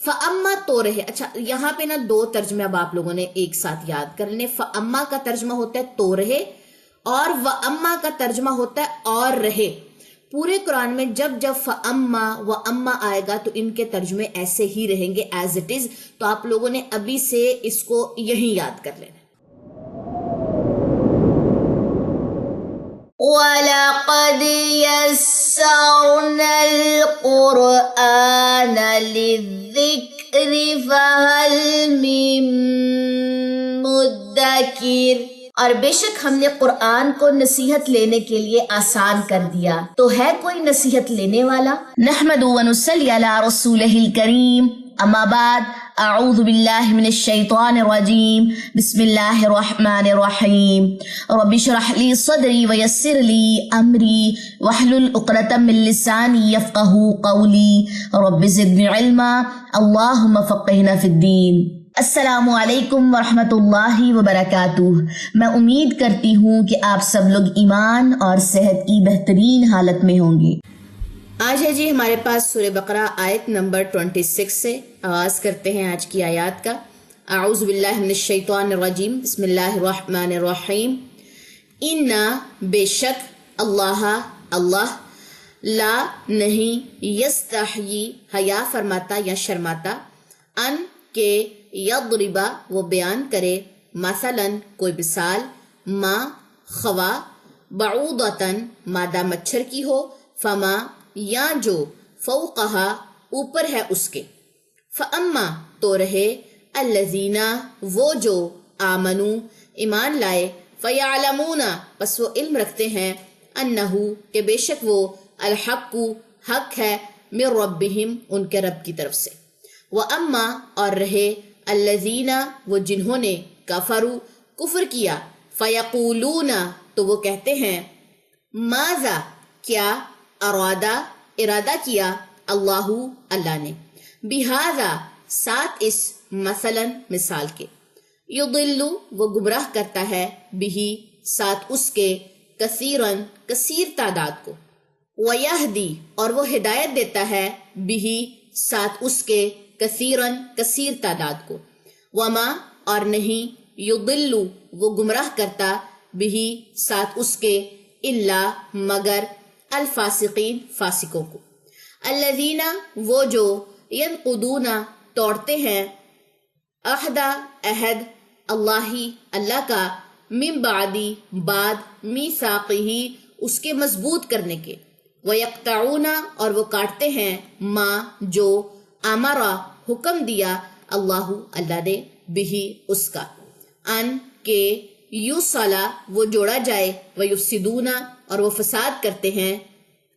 فَأَمَّا تو رہے. اچھا یہاں پہ نا دو ترجمے اب آپ لوگوں نے ایک ساتھ یاد کر لیں. فَأَمَّا کا ترجمہ ہوتا ہے تو رہے اور وَأَمَّا کا ترجمہ ہوتا ہے اور رہے. پورے قرآن میں جب جب فَأَمَّا وَأَمَّا آئے گا تو ان کے ترجمے ایسے ہی رہیں گے ایز اٹ از. تو آپ لوگوں نے ابھی سے اس کو یہی یاد کر لینا. وَلَقَدْ يَسَّرْنَا الْقُرْآنَ لِلذِّكْرِ فَهَلْ مِن مُدَّكِرٍ. اور بے شک ہم نے قرآن کو نصیحت لینے کے لیے آسان کر دیا تو ہے کوئی نصیحت لینے والا. نحمد و نصلی علی رسولہ الکریم. اما بعد اعوذ باللہ من الشیطان الرجیم. بسم اللہ الرحمن الرحیم. رب اشرح لی صدری ویسر لی امری واحلل عقدۃ من لسانی یفقہوا قولی. رب زدنی علما اللہم فقہنا فی الدین. السلام علیکم ورحمۃ اللہ وبرکاتہ. میں امید کرتی ہوں کہ آپ سب لوگ ایمان اور صحت کی بہترین حالت میں ہوں گے. آج ہے جی ہمارے پاس سورہ بقرہ آیت نمبر 26 سے. آغاز کرتے ہیں آج کی آیات کا. اعوذ باللہ من الشیطان الرجیم. بسم اللہ الرحمن الرحیم. انا بے شک اللہ اللہ لا نہیں یستحیی حیا فرماتا یا شرماتا ان کے یضربا وہ بیان کرے مثلاً کوئی مثال ما خوا بعوضتاً مادہ مچھر کی ہو فما یا جو فوقہا اوپر ہے اس کے. فاما تو رہے الذین وہ جو آمنو ایمان لائے فیعلمون پس وہ علم رکھتے ہیں انہو کہ بے شک وہ الحق حق ہے من ربہم ان کے رب کی طرف سے. واما اور رہے الذین وہ جنہوں نے کفروا کفر کیا فیقولون تو وہ کہتے ہیں ماذا کیا ارادہ کیا اللہ اللہ نے بہذا ساتھ اس مثلا مثال کے یضل وہ گمراہ کرتا ہے بہی ساتھ اس کے کثیرن کثیر تعداد کو ویہدی اور وہ ہدایت دیتا ہے بہی ساتھ اس کے کثیرن کثیر تعداد کو. وما اور نہیں یضل وہ گمراہ کرتا بہی ساتھ اس کے الا مگر الفاسقین فاسقوں کو. الذین وہ جو ینقضون توڑتے ہیں عہدہ عہد اللہ کا من بعدی بعد میثاقہ اس کے مضبوط کرنے کے. ویقطعون اور وہ کاٹتے ہیں ما جو امرا حکم دیا اللہ نے بہی اس کا ان کے یوصلا وہ جوڑا جائے ویفسدون اور وہ فساد کرتے ہیں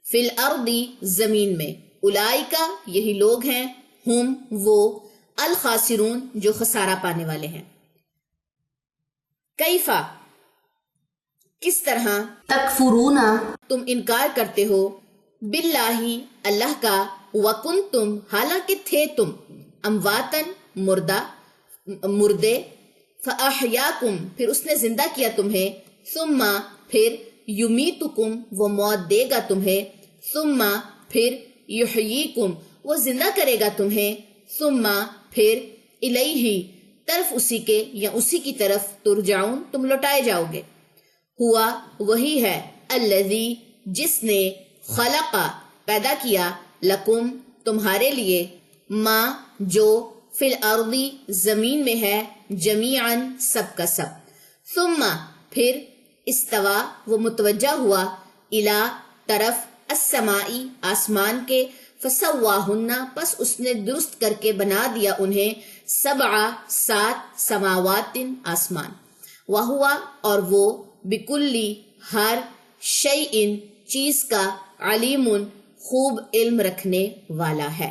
فی الارض زمین میں. اولئک یہی لوگ ہیں ہم وہ الخاسرون جو خسارہ پانے والے ہیں. کیفا کس طرح تکفرون تم انکار کرتے ہو باللہ اللہ کا وکنتم حالانکہ تھے تم امواتن مردے فاحیاکم پھر اس نے زندہ کیا تمہیں ثم پھر یمیتکم وہ موت دے گا تمہیں ثم پھر یحییکم وہ زندہ کرے گا تمہیں ثم پھر الیہ طرف اسی کے یا اسی کی طرف ترجعون تم لوٹائے جاؤ گے. ہوا وہی ہے الذی جس نے خلقا پیدا کیا لکم تمہارے لیے ما جو فی الارض زمین میں ہے جمیعاً سب کا سب. ثم پھر استوا وہ متوجہ ہوا الی طرف السمائی آسمان کے فسواہن پس اس نے درست کر کے بنا دیا انہیں سبع سات سماوات آسمان. وہوا اور وہ بکلی ہر شیء چیز کا علیم خوب علم رکھنے والا ہے.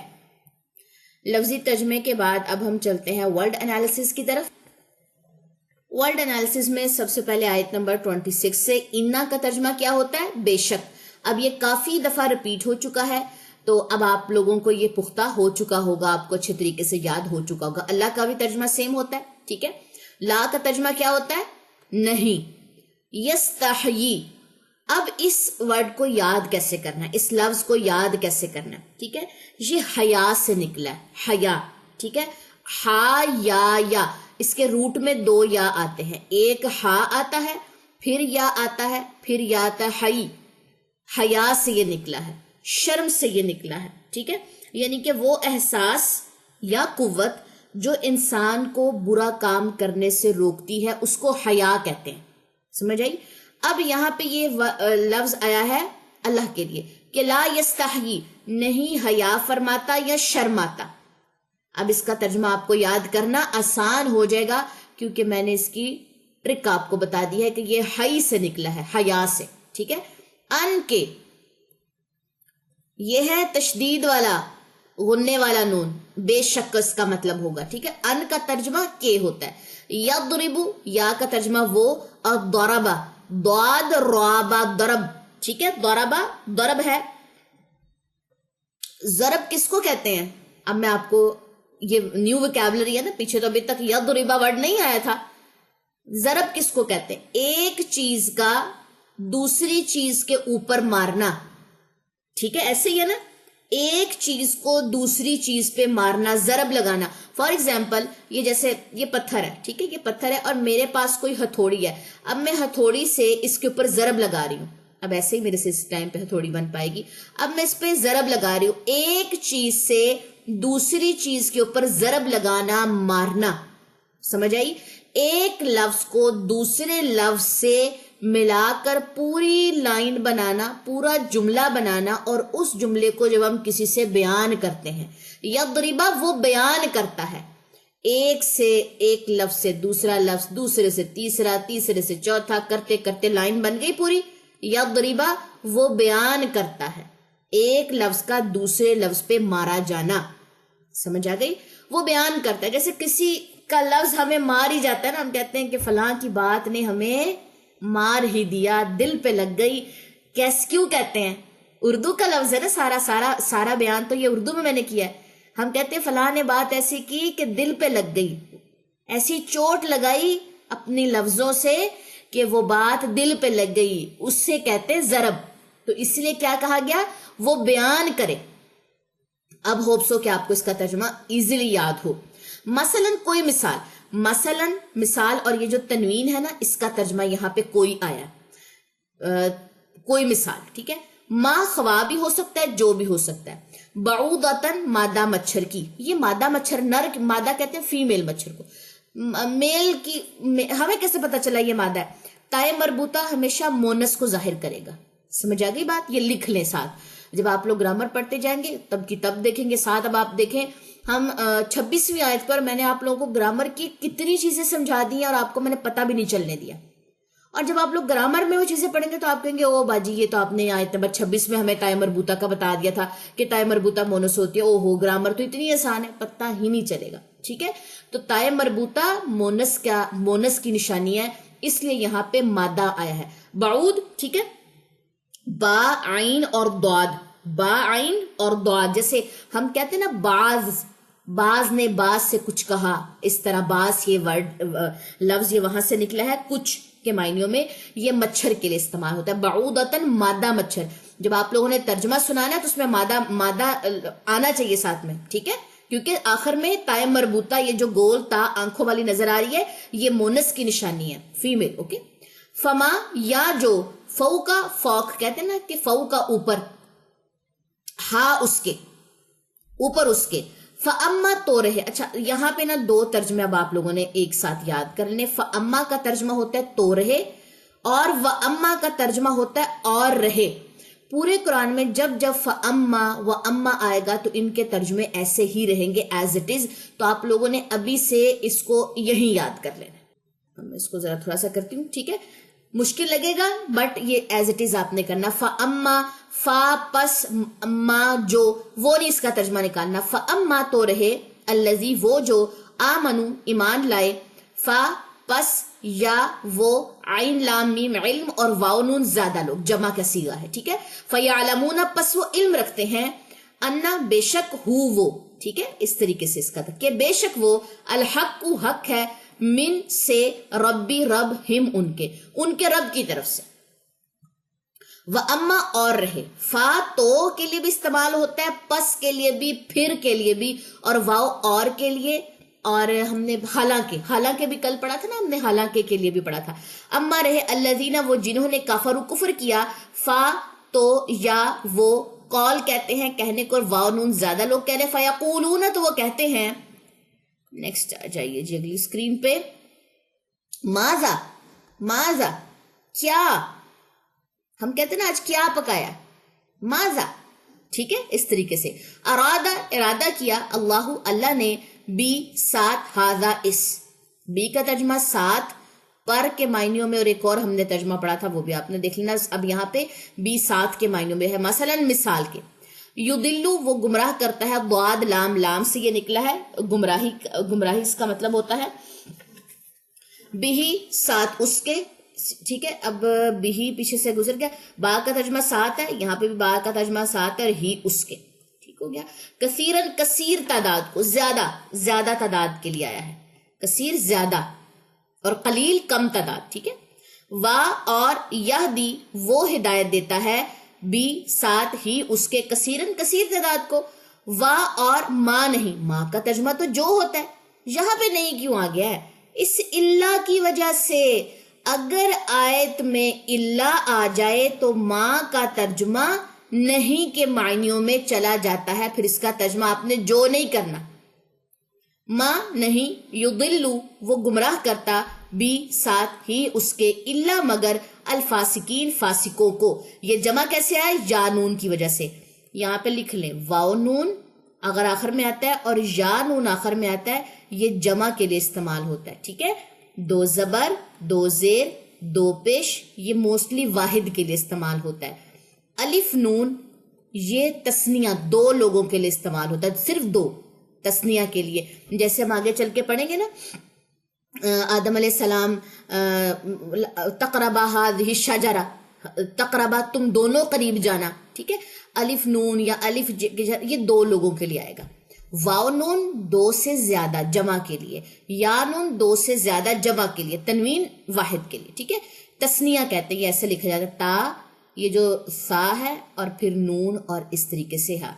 لفظی ترجمے کے بعد اب ہم چلتے ہیں ورڈ انالیسس کی طرف. ورڈ انالیسس میں سب سے پہلے آیت نمبر 26 سے انا کا ترجمہ کیا ہوتا ہے بے شک. اب یہ کافی دفعہ ریپیٹ ہو چکا ہے تو اب آپ لوگوں کو یہ پختہ ہو چکا ہوگا, آپ کو اچھے طریقے سے یاد ہو چکا ہوگا. اللہ کا بھی ترجمہ سیم ہوتا ہے, ٹھیک ہے. لا کا ترجمہ کیا ہوتا ہے نہیں. یستحیی اب اس ورڈ کو یاد کیسے کرنا ہے, اس لفظ کو یاد کیسے کرنا ہے, ٹھیک ہے. یہ حیا سے نکلا ہے, حیا ٹھیک ہے. ہا یا اس کے روٹ میں 2 یا آتے ہیں. ایک ہا آتا ہے، پھر یا آتا ہے، پھر یا آتا ہے ہئی. حیا سے یہ نکلا ہے، شرم سے یہ نکلا ہے. ٹھیک ہے، یعنی کہ وہ احساس یا قوت جو انسان کو برا کام کرنے سے روکتی ہے اس کو حیا کہتے ہیں. سمجھ آئی؟ اب یہاں پہ یہ لفظ آیا ہے اللہ کے لیے کہ لا یستحیی، نہیں حیا فرماتا یا شرماتا. اب اس کا ترجمہ آپ کو یاد کرنا آسان ہو جائے گا کیونکہ میں نے اس کی ٹرک آپ کو بتا دی ہے کہ یہ حی سے نکلا ہے، حیا سے. ٹھیک ہے، ان کے یہ ہے تشدید والا غننے والا نون، بے شک اس کا مطلب ہوگا. ٹھیک ہے، ان کا ترجمہ کے ہوتا ہے. یضربو، یا کا ترجمہ وہ، اور ضربا، ضاد رابا ضرب. ٹھیک ہے، ضربا ضرب ہے. ضرب کس کو کہتے ہیں؟ اب میں آپ کو، یہ نیو ویکیبلری ہے نا، پیچھے تو ابھی تک یضربا ورڈ نہیں آیا تھا. ضرب کس کو کہتے ہیں؟ ایک چیز کا دوسری چیز کے اوپر مارنا. ٹھیک ہے، ایسے ہی ہے نا، ایک چیز کو دوسری چیز پہ مارنا، ضرب لگانا. فار ایگزامپل یہ جیسے یہ پتھر ہے، ٹھیک ہے، یہ پتھر ہے اور میرے پاس کوئی ہتھوڑی ہے. اب میں ہتھوڑی سے اس کے اوپر ضرب لگا رہی ہوں. اب ایسے ہی میرے سے اس ٹائم پہ ہتھوڑی بن پائے گی. اب میں اس پہ ضرب لگا رہی ہوں. ایک چیز سے دوسری چیز کے اوپر ضرب لگانا، مارنا. سمجھ آئی؟ ایک لفظ کو دوسرے لفظ سے ملا کر پوری لائن بنانا، پورا جملہ بنانا، اور اس جملے کو جب ہم کسی سے بیان کرتے ہیں، یضربا وہ بیان کرتا ہے. ایک سے ایک لفظ سے دوسرا لفظ، دوسرے سے تیسرا، تیسرے سے چوتھا، کرتے کرتے لائن بن گئی پوری. یضربا وہ بیان کرتا ہے، ایک لفظ کا دوسرے لفظ پہ مارا جانا. سمجھ آ گئی؟ وہ بیان کرتا ہے. جیسے کسی کا لفظ ہمیں مار ہی جاتا ہے نا، ہم کہتے ہیں کہ فلاں کی بات نے ہمیں مار ہی دیا، دل پہ لگ گئی. کیوں کہتے ہیں؟ اردو کا لفظ ہے نا، سارا بیان تو یہ اردو میں نے کیا ہے. ہم کہتے ہیں فلاں نے بات ایسی کی کہ دل پہ لگ گئی، ایسی چوٹ لگائی اپنی لفظوں سے کہ وہ بات دل پہ لگ گئی، اس سے کہتے ہیں ضرب. تو اس لیے کیا کہا گیا؟ وہ بیان کرے. اب ہوپ سو کہ آپ کو اس کا ترجمہ ایزیلی یاد ہو. مثلا کوئی مثال، مثال اور یہ جو تنوین ہے نا، اس کا ترجمہ یہاں پہ کوئی آیا، کوئی مثال. ٹھیک ہے، ما خوا بھی ہو سکتا ہے، جو بھی ہو سکتا ہے. بعودتن مادہ مچھر کی، یہ مادہ مچھر، نر مادہ کہتے ہیں فیمیل مچھر کو. میل کی ہمیں کیسے پتا چلا یہ مادہ ہے؟ تائے مربوطہ ہمیشہ مونس کو ظاہر کرے گا. سمجھ آ گئی بات؟ یہ لکھ لیں ساتھ، جب آپ لوگ گرامر پڑھتے جائیں گے تب کی تب دیکھیں گے ساتھ. اب آپ دیکھیں، ہم 26ویں آیت پر میں نے آپ لوگوں کو گرامر کی کتنی چیزیں سمجھا دی ہیں اور آپ کو میں نے پتہ بھی نہیں چلنے دیا. اور جب آپ لوگ گرامر میں وہ چیزیں پڑھیں گے تو آپ کہیں گے او باجی یہ تو آپ نے آیت نمبر 26 میں ہمیں تائے مربوطہ کا بتا دیا تھا کہ تائے مربوطہ مونس ہوتی ہے. او ہو، گرامر تو اتنی آسان ہے، پتہ ہی نہیں چلے گا. ٹھیک ہے، تو تائے مربوطہ مونس کی نشانی ہے، اس لیے یہاں پہ مادہ آیا ہے. بعود، ٹھیک ہے، با عین اور ضاد، با عین اور ضاد. جیسے ہم کہتے ہیں نا باز نے باز سے کچھ کہا، اس طرح باز یہ ورڈ لفظ یہ وہاں سے نکلا ہے کچھ کے معنیوں میں. یہ مچھر کے لیے استعمال ہوتا ہے. بعودتن مادہ مچھر. جب آپ لوگوں نے ترجمہ سنانا ہے تو اس میں مادہ آنا چاہیے ساتھ میں. ٹھیک ہے، کیونکہ آخر میں تائے مربوطہ یہ جو گول تا آنکھوں والی نظر آ رہی ہے یہ مونس کی نشانی ہے، فیمیل. اوکے، فما یا جو، فو کا فوق کہتے ہیں نا کہ فو کا اوپر، ہا اس کے اوپر، اس کے. فاما تو رہے. اچھا یہاں پہ نا 2 ترجمے اب آپ لوگوں نے ایک ساتھ یاد کر لیں. فاما کا ترجمہ ہوتا ہے تو رہے، اور واما کا ترجمہ ہوتا ہے اور رہے. پورے قرآن میں جب فاما و اما آئے گا تو ان کے ترجمے ایسے ہی رہیں گے ایز اٹ از. تو آپ لوگوں نے ابھی سے اس کو یہی یاد کر لینا. میں اس کو ذرا تھوڑا سا کرتی ہوں. ٹھیک ہے، مشکل لگے گا بٹ یہ ایز اٹ از آپ نے کرنا. فاما، فا پس ما جو، وہ نہیں اس کا ترجمہ نکالنا. فاما تو رہے، الذی وہ جو، آمنو ایمان لائے، فا پس یا وہ، عین لام میم علم، اور واو نون زیادہ لوگ، جمع کا صیغہ ہے. ٹھیک ہے، فیعلمون پس وہ علم رکھتے ہیں، انا بے شک ہو وہ. ٹھیک ہے، اس طریقے سے اس کا کہ بے شک وہ، الحق حق ہے، من سے، ربی رب، ہم ان کے رب کی طرف سے. وَأَمَّا اور رہے، فا تو کے لیے بھی استعمال ہوتا ہے، پس کے لیے بھی، پھر کے لیے بھی، اور واو اور کے لیے، اور ہم نے حالانکہ بھی کل پڑھا تھا نا، ہم نے حالانکہ کے لیے بھی پڑھا تھا. اما رہے الذین وہ جنہوں نے کفروا کفر کیا، فا تو یا وہ، قول کہتے ہیں کہنے کو، واو نون زیادہ لوگ کہہ رہے، فیقولون تو وہ کہتے ہیں. نیکسٹ آ جائیے جی اگلی اسکرین پہ. ماذا کیا، ہم کہتے ہیں نا آج کیا پکایا، ماذا، ٹھیک ہے، اس طریقے سے. ارادہ کیا، اللہ نے، بی ساتھ، ہاذا اس، بی کا ترجمہ ساتھ، پر کے معنیوں میں، اور ایک اور ہم نے ترجمہ پڑھا تھا وہ بھی آپ نے دیکھ لینا. اب یہاں پہ بی ساتھ کے معنیوں میں ہے، مثلا مثال کے. یدلو وہ گمراہ کرتا ہے، ضاد لام سے یہ نکلا ہے، گمراہی اس کا مطلب ہوتا ہے. بہی ساتھ اس کے، ٹھیک ہے. اب بہی پیچھے سے گزر گیا، با کا ترجمہ ساتھ ہے، یہاں پہ بھی با کا ترجمہ ساتھ ہے، اور ہی اس کے، ٹھیک ہو گیا. کثیرن کثیر تعداد کو، زیادہ تعداد کے لیے آیا ہے، کثیر زیادہ، اور قلیل کم تعداد، ٹھیک ہے. وا اور یہدی وہ ہدایت دیتا ہے، بی ساتھ ہی اس کے، کثیرن کثیر تعداد کو. وا اور ما نہیں، ما کا ترجمہ تو جو ہوتا ہے، یہاں پہ نہیں کیوں آ گیا ہے؟ اس اللہ کی وجہ سے. اگر آیت میں اللہ آ جائے تو ما کا ترجمہ نہیں کے معنیوں میں چلا جاتا ہے، پھر اس کا ترجمہ آپ نے جو نہیں کرنا. ما نہیں، یضلو وہ گمراہ کرتا، بی ساتھ ہی اس کے، اللہ مگر، الفاسقین فاسقوں کو. یہ جمع کیسے آئے؟ یا نون کی وجہ سے. یہاں پہ لکھ لیں، واو نون اگر آخر میں آتا ہے اور یا نون آخر میں آتا ہے، یہ جمع کے لیے استعمال ہوتا ہے، ٹھیک ہے. دو زبر، دو زیر، دو پیش، یہ موسٹلی واحد کے لیے استعمال ہوتا ہے. الف نون یہ تسنیہ دو لوگوں کے لیے استعمال ہوتا ہے، صرف دو تسنیہ کے لیے. جیسے ہم آگے چل کے پڑھیں گے نا، آدم علیہ السلام، تقربا هذه الشجرہ، تقربا تم دونوں قریب جانا، ٹھیک ہے. الف نون یا الف یہ دو لوگوں کے لیے آئے گا. واو نون دو سے زیادہ جمع کے لیے، یا نون دو سے زیادہ جمع کے لیے، تنوین واحد کے لیے، ٹھیک ہے. تسنیہ کہتے ہیں، ایسے لکھا جاتا ہے، تا یہ جو سا ہے اور پھر نون اور اس طریقے سے ہے،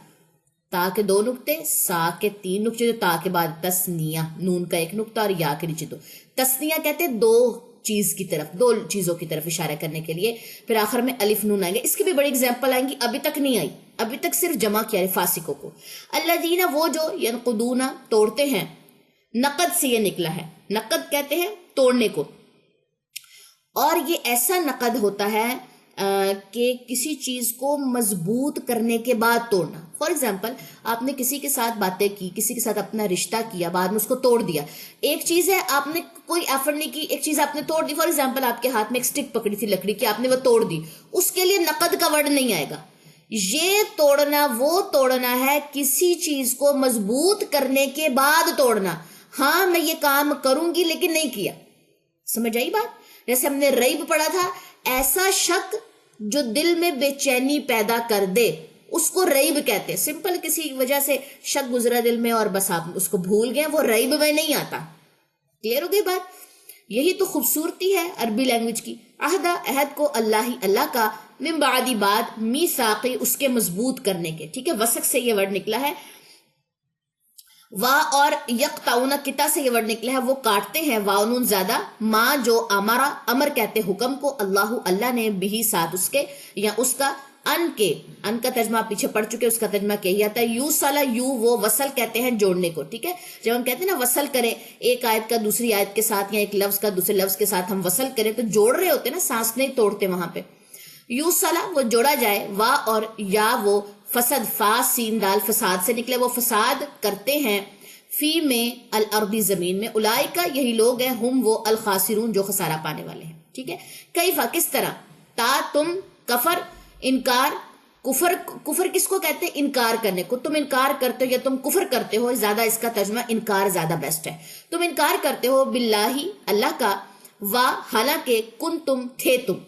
تا کے دو نقطے، سا کے تین نقطے، جو تا کے بعد تسنیہ، نون کا ایک نقطہ اور یا کے نیچے دو. تسنیہ کہتے ہیں دو چیز کی طرف، دو چیزوں کی طرف اشارہ کرنے کے لیے. پھر آخر میں الف نون آئیں گے، اس کی بھی بڑی اگزامپل آئیں گی، ابھی تک نہیں آئی، ابھی تک صرف جمع کیا ہے فاسقوں کو. الذین وہ جو، ینقضون توڑتے ہیں، نقد سے یہ نکلا ہے، نقد کہتے ہیں توڑنے کو. اور یہ ایسا نقد ہوتا ہے کہ کسی چیز کو مضبوط کرنے کے بعد توڑنا. فار ایگزامپل آپ نے کسی کے ساتھ باتیں کی، کسی کے ساتھ اپنا رشتہ کیا، بعد میں اس کو توڑ دیا. ایک چیز ہے آپ نے کوئی ایفرٹ نہیں کی، ایک چیز آپ نے توڑ دی. فار ایگزامپل آپ کے ہاتھ میں ایک سٹک پکڑی تھی لکڑی کی، آپ نے وہ توڑ دی، اس کے لیے نقد کا ورڈ نہیں آئے گا. یہ توڑنا وہ توڑنا ہے کسی چیز کو مضبوط کرنے کے بعد توڑنا. ہاں میں یہ کام کروں گی لیکن نہیں کیا. سمجھ آئی بات؟ جیسے ہم نے ریب پڑھا تھا، ایسا شک جو دل میں بے چینی پیدا کر دے اس کو ریب کہتے ہیں. سمپل کسی وجہ سے شک گزرا دل میں اور بس آپ اس کو بھول گئے، وہ ریب میں نہیں آتا. کلیئر ہو گئی بات؟ یہی تو خوبصورتی ہے عربی لینگویج کی. عہدہ عہد کو، اللہ کا، من بعدی بعد، میثاقی اس کے مضبوط کرنے کے، ٹھیک ہے. وسق سے یہ ورڈ نکلا ہے. وا اور یقطعون کتا سے یہ ورڈ نکلا ہے، وہ کاٹتے ہیں، واو نون زیادہ. ما جو امرا، امر کہتے حکم کو، اللہ نے، بھی ساتھ اس کے یا اس کا، ان کے، ان کا ترجمہ پیچھے پڑ چکے، اس کا ترجمہ کیا ہی آتا ہے. یو سالا، یو وہ وصل کہتے ہیں جوڑنے کو، ٹھیک ہے. جب ہم کہتے ہیں نا وصل کریں، ایک آیت کا دوسری آیت کے ساتھ یا ایک لفظ کا دوسرے لفظ کے ساتھ ہم وصل کریں تو جوڑ رہے ہوتے ہیں نا، سانس نہیں توڑتے وہاں پہ. یو سالا وہ جوڑا جائے، وا اور یا وہ، فسد، فا سین دال فساد سے نکلے، وہ فساد کرتے ہیں، فی میں، الارض زمین میں، اولئک یہی لوگ ہیں، ہم وہ، الخاسرون جو خسارہ پانے والے ہیں، ٹھیک ہے. کیفا کس طرح، تا تم، کفر انکار، کفر کس کو کہتے ہیں؟ انکار کرنے کو. تم انکار کرتے ہو یا تم کفر کرتے ہو، زیادہ اس کا ترجمہ انکار زیادہ بیسٹ ہے. تم انکار کرتے ہو باللہ اللہ کا، وا حالانکہ، کن تم تھے تم.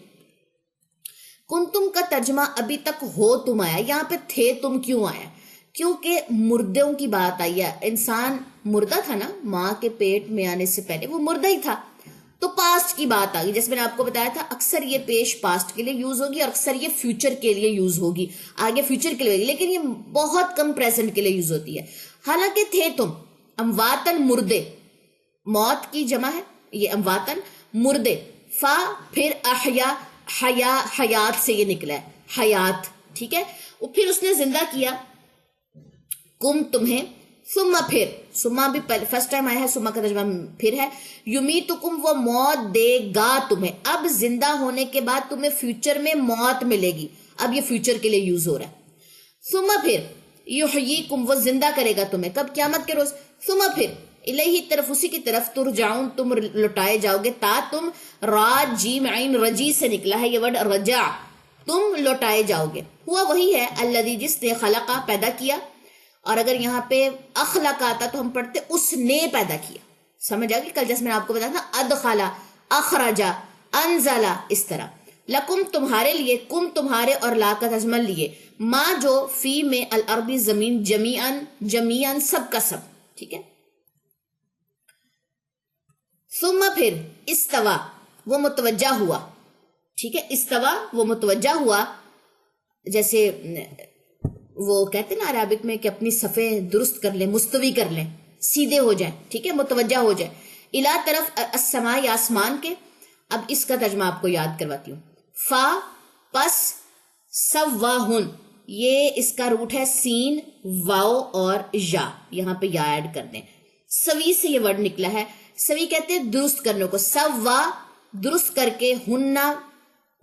کن تم کا ترجمہ ابھی تک ہو تم آیا، یہاں پہ تھے تم کیوں آیا؟ کیونکہ مردوں کی بات آئی ہے. انسان مردہ تھا نا، ماں کے پیٹ میں آنے سے پہلے وہ مردہ ہی تھا. تو تو پاسٹ کی بات آ گئی. جیسے میں نے آپ کو بتایا تھا اکثر یہ پیش پاسٹ کے لیے یوز ہوگی اور اکثر یہ فیوچر کے لیے یوز ہوگی, آگے فیوچر کے لیے ہوگی, لیکن یہ بہت کم پریزنٹ کے لیے یوز ہوتی ہے. حالانکہ تھے تم امواتن مردے, موت کی جمع ہے یہ امواتن, مردے, فا پھر احیا, حیات سے یہ نکلا ہے حیات, ٹھیک ہے. وہ پھر اس نے زندہ کیا کم تمہیں, ثم پھر, ثم بھی فرسٹ ٹائم آیا ہے, ثم کا ترجمہ پھر ہے. یمیتکم وہ موت دے گا تمہیں, اب زندہ ہونے کے بعد تمہیں فیوچر میں موت ملے گی, اب یہ فیوچر کے لیے یوز ہو رہا ہے. ثم پھر یحییکم وہ زندہ کرے گا تمہیں, کب؟ قیامت کے روز. ثم پھر الیہ طرف, اسی کی طرف, ترجعون تم لٹائے جاؤ گے, تا تم را جیم عین رجی سے نکلا ہے یہ ورڈ رجع, تم لوٹائے جاؤ گے. ہوا وہی ہے الذی جس نے خلقا پیدا کیا, اور اگر یہاں پہ اخلق آتا تو ہم پڑھتے اس نے پیدا کیا, سمجھ آ گئی. کل جیسے میں نے آپ کو بتایا تھا ادخلا, اخرجا, انزلا, اس طرح. لکم تمہارے لیے, کم تمہارے اور لا کا ترجمہ لیے, ما جو فی میں الارض زمین, جمیعن, جمیعن سب کا سب, ٹھیک ہے. ثم پھر استوا وہ متوجہ ہوا, ٹھیک ہے. استوا وہ متوجہ ہوا, جیسے وہ کہتے ہیں نا عربک میں کہ اپنی صفیں درست کر لیں, مستوی کر لیں, سیدھے ہو جائیں, ٹھیک ہے, متوجہ ہو جائیں. الا طرف السماء آسمان کے. اب اس کا ترجمہ آپ کو یاد کرواتی ہوں. فا پس سواہن, یہ اس کا روٹ ہے سین, واو اور یا, یہاں پہ یا ایڈ کر دیں. سوی سے یہ ورڈ نکلا ہے, سوی کہتے ہیں درست کرنے کو, سوا درست کر کے, ہننا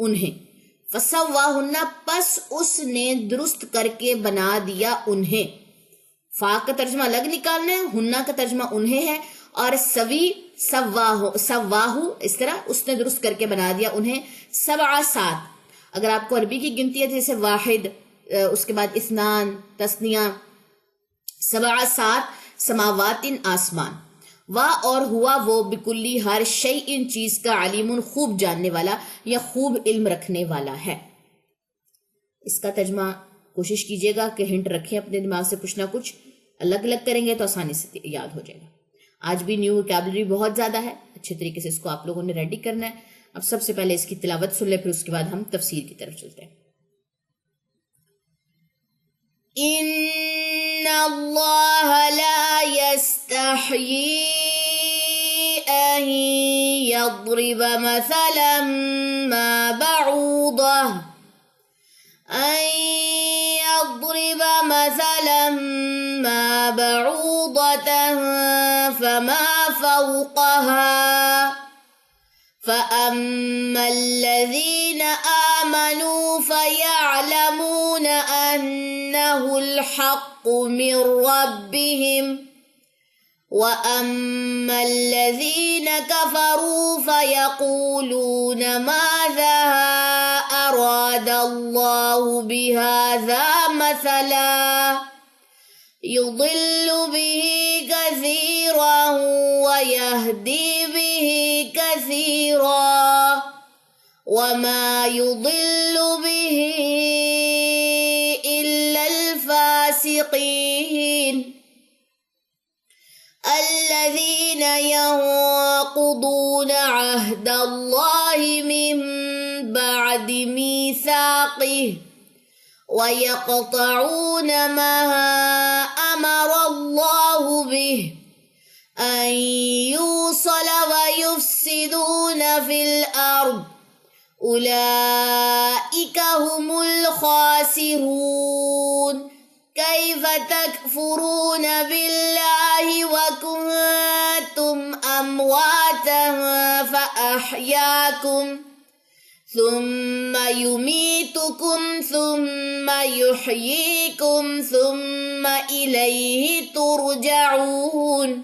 انہیں, فسواہن پس اس نے درست کر کے بنا دیا انہیں. فا کا ترجمہ الگ نکالنا ہے, ہننا کا ترجمہ انہیں ہے, اور سوی سواہو اس طرح اس نے درست کر کے بنا دیا انہیں. سبع سات, اگر آپ کو عربی کی گنتی ہے جیسے واحد, اس کے بعد اثنان, تسنیہ, سبع سات سماوات آسمان. وا اور ہوا وہ بکلی ہر شیء ان چیز کا, علیم خوب جاننے والا یا خوب علم رکھنے والا ہے. اس کا ترجمہ کوشش کیجئے گا کہ ہنٹ رکھیں اپنے دماغ سے, کچھ نہ کچھ الگ الگ کریں گے تو آسانی سے یاد ہو جائے گا. آج بھی نیو ووکیبلری بہت زیادہ ہے, اچھے طریقے سے اس کو آپ لوگوں نے ریڈی کرنا ہے. اب سب سے پہلے اس کی تلاوت سن لیں, پھر اس کے بعد ہم تفسیر کی طرف چلتے ہیں. ان اللہ لا یستحیی ان یضرب مثلا ما بعوضہ ان یضرب مثلا ما بعوضة فما فوقها فأما الذين آمنوا فيعلمون أنه الحق من ربهم وأما الذين كفروا فيقولون ماذا أراد الله بهذا مثلا يضل به كثيرا ويهدي به كثيرا وما يضل به إلا الفاسقين الذين ينقضون عهد الله من بعد ميثاقه ويقطعون ما أمر الله به أن يوصل ويفسدون في الأرض أولئك هم الخاسرون كيف تكفرون بالله وكنتم أمواتا فأحياكم ثم يميتكم ثم يحييكم ثم إليه ترجعون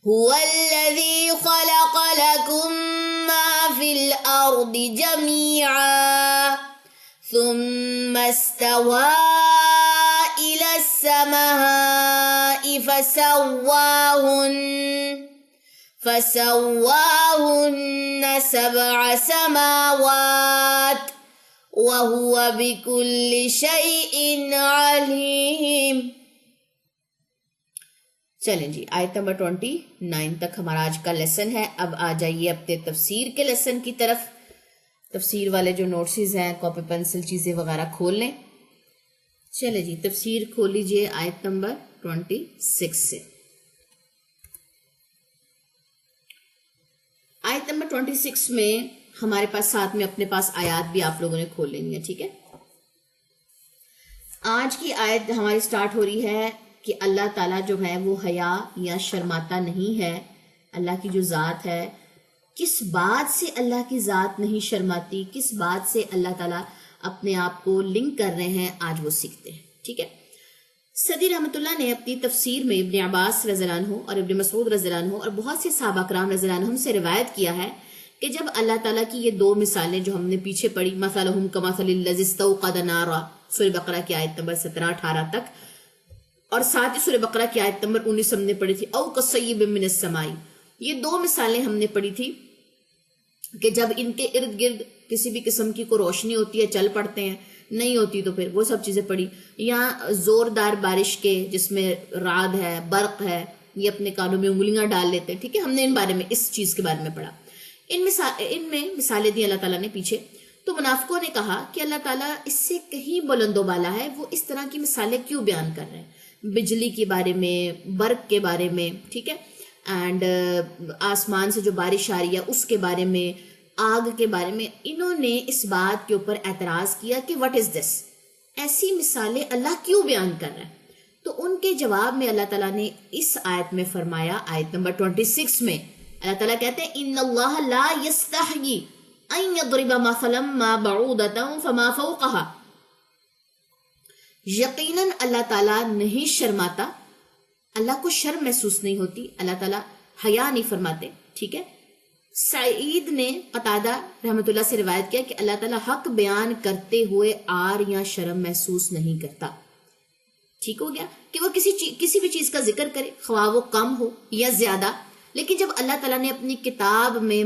هو الذي خلق لكم ما في الأرض جميعا ثم استوى إلى السماء فسواهن سبع سماوات وهو بكل شيء عليم. چلیں جی، آیت نمبر 29 تک ہمارا آج کا لیسن ہے. اب آ جائیے اپنے تفسیر کے لیسن کی طرف. تفسیر والے جو نوٹسز ہیں، کاپی پینسل چیزیں وغیرہ کھول لیں. چلے جی، تفسیر کھول لیجئے آیت نمبر 26 سے. آیت نمبر 26 میں ہمارے پاس ساتھ میں اپنے پاس آیات بھی آپ لوگوں نے کھول لینی ہے. ٹھیک ہے، آج کی آیت ہماری سٹارٹ ہو رہی ہے کہ اللہ تعالیٰ جو ہے وہ حیا یا شرماتا نہیں ہے. اللہ کی جو ذات ہے، کس بات سے اللہ کی ذات نہیں شرماتی، کس بات سے اللہ تعالیٰ اپنے آپ کو لنک کر رہے ہیں، آج وہ سیکھتے ہیں. ٹھیک ہے، سعدی رحمۃ اللہ نے اپنی تفسیر میں ابن عباس رضی اللہ عنہ اور ابن مسعود رضی اللہ عنہ اور بہت سے صحابہ کرام رضی اللہ عنہم سے روایت کیا ہے کہ جب اللہ تعالیٰ کی یہ دو مثالیں جو ہم نے پیچھے پڑھی، مثلہم کمثل الذی استوقد نارا، سورہ بقرہ کی آیت نمبر 17-18 تک، اور ساتھ ہی سورہ بقرہ کی آیت نمبر 19 ہم نے پڑھی تھی، او کصیب من السماء. یہ دو مثالیں ہم نے پڑھی تھی کہ جب ان کے ارد گرد کسی بھی قسم کی کوئی روشنی ہوتی ہے چل پڑتے ہیں، نہیں ہوتی تو پھر وہ سب چیزیں پڑھی. یا زوردار بارش کے جس میں رعد ہے، برق ہے، یہ اپنے کانوں میں انگلیاں ڈال لیتے ہیں. ٹھیک ہے، ہم نے ان بارے میں، اس چیز کے بارے میں پڑھا. ان میں مثالیں دی اللہ تعالیٰ نے پیچھے. تو منافقوں نے کہا کہ اللہ تعالیٰ اس سے کہیں بلند و بالا ہے، وہ اس طرح کی مثالیں کیوں بیان کر رہے ہیں، بجلی کے بارے میں، برق کے بارے میں. ٹھیک ہے، اینڈ آسمان سے جو بارش آ رہی ہے اس کے بارے میں، آگ کے بارے میں. انہوں نے اس بات کے اوپر اعتراض کیا کہ واٹ از دس، ایسی مثالیں اللہ کیوں بیان کر رہا ہے. تو ان کے جواب میں اللہ تعالیٰ نے اس آیت میں فرمایا، آیت نمبر 26 میں اللہ تعالیٰ کہتے ہیں ان اللہ لا یستحیی ان یضرب مثلا ما بعودۃ فما فوقها. یقیناً اللہ تعالیٰ نہیں شرماتا، اللہ کو شرم محسوس نہیں ہوتی، اللہ تعالیٰ حیا نہیں فرماتے. ٹھیک ہے، سعید نے قتادہ رحمۃ اللہ سے روایت کیا کہ اللہ تعالیٰ حق بیان کرتے ہوئے آر یا شرم محسوس نہیں کرتا. ٹھیک ہو گیا کہ وہ کسی بھی چیز کا ذکر کرے، خواہ وہ کم ہو یا زیادہ. لیکن جب اللہ تعالیٰ نے اپنی کتاب میں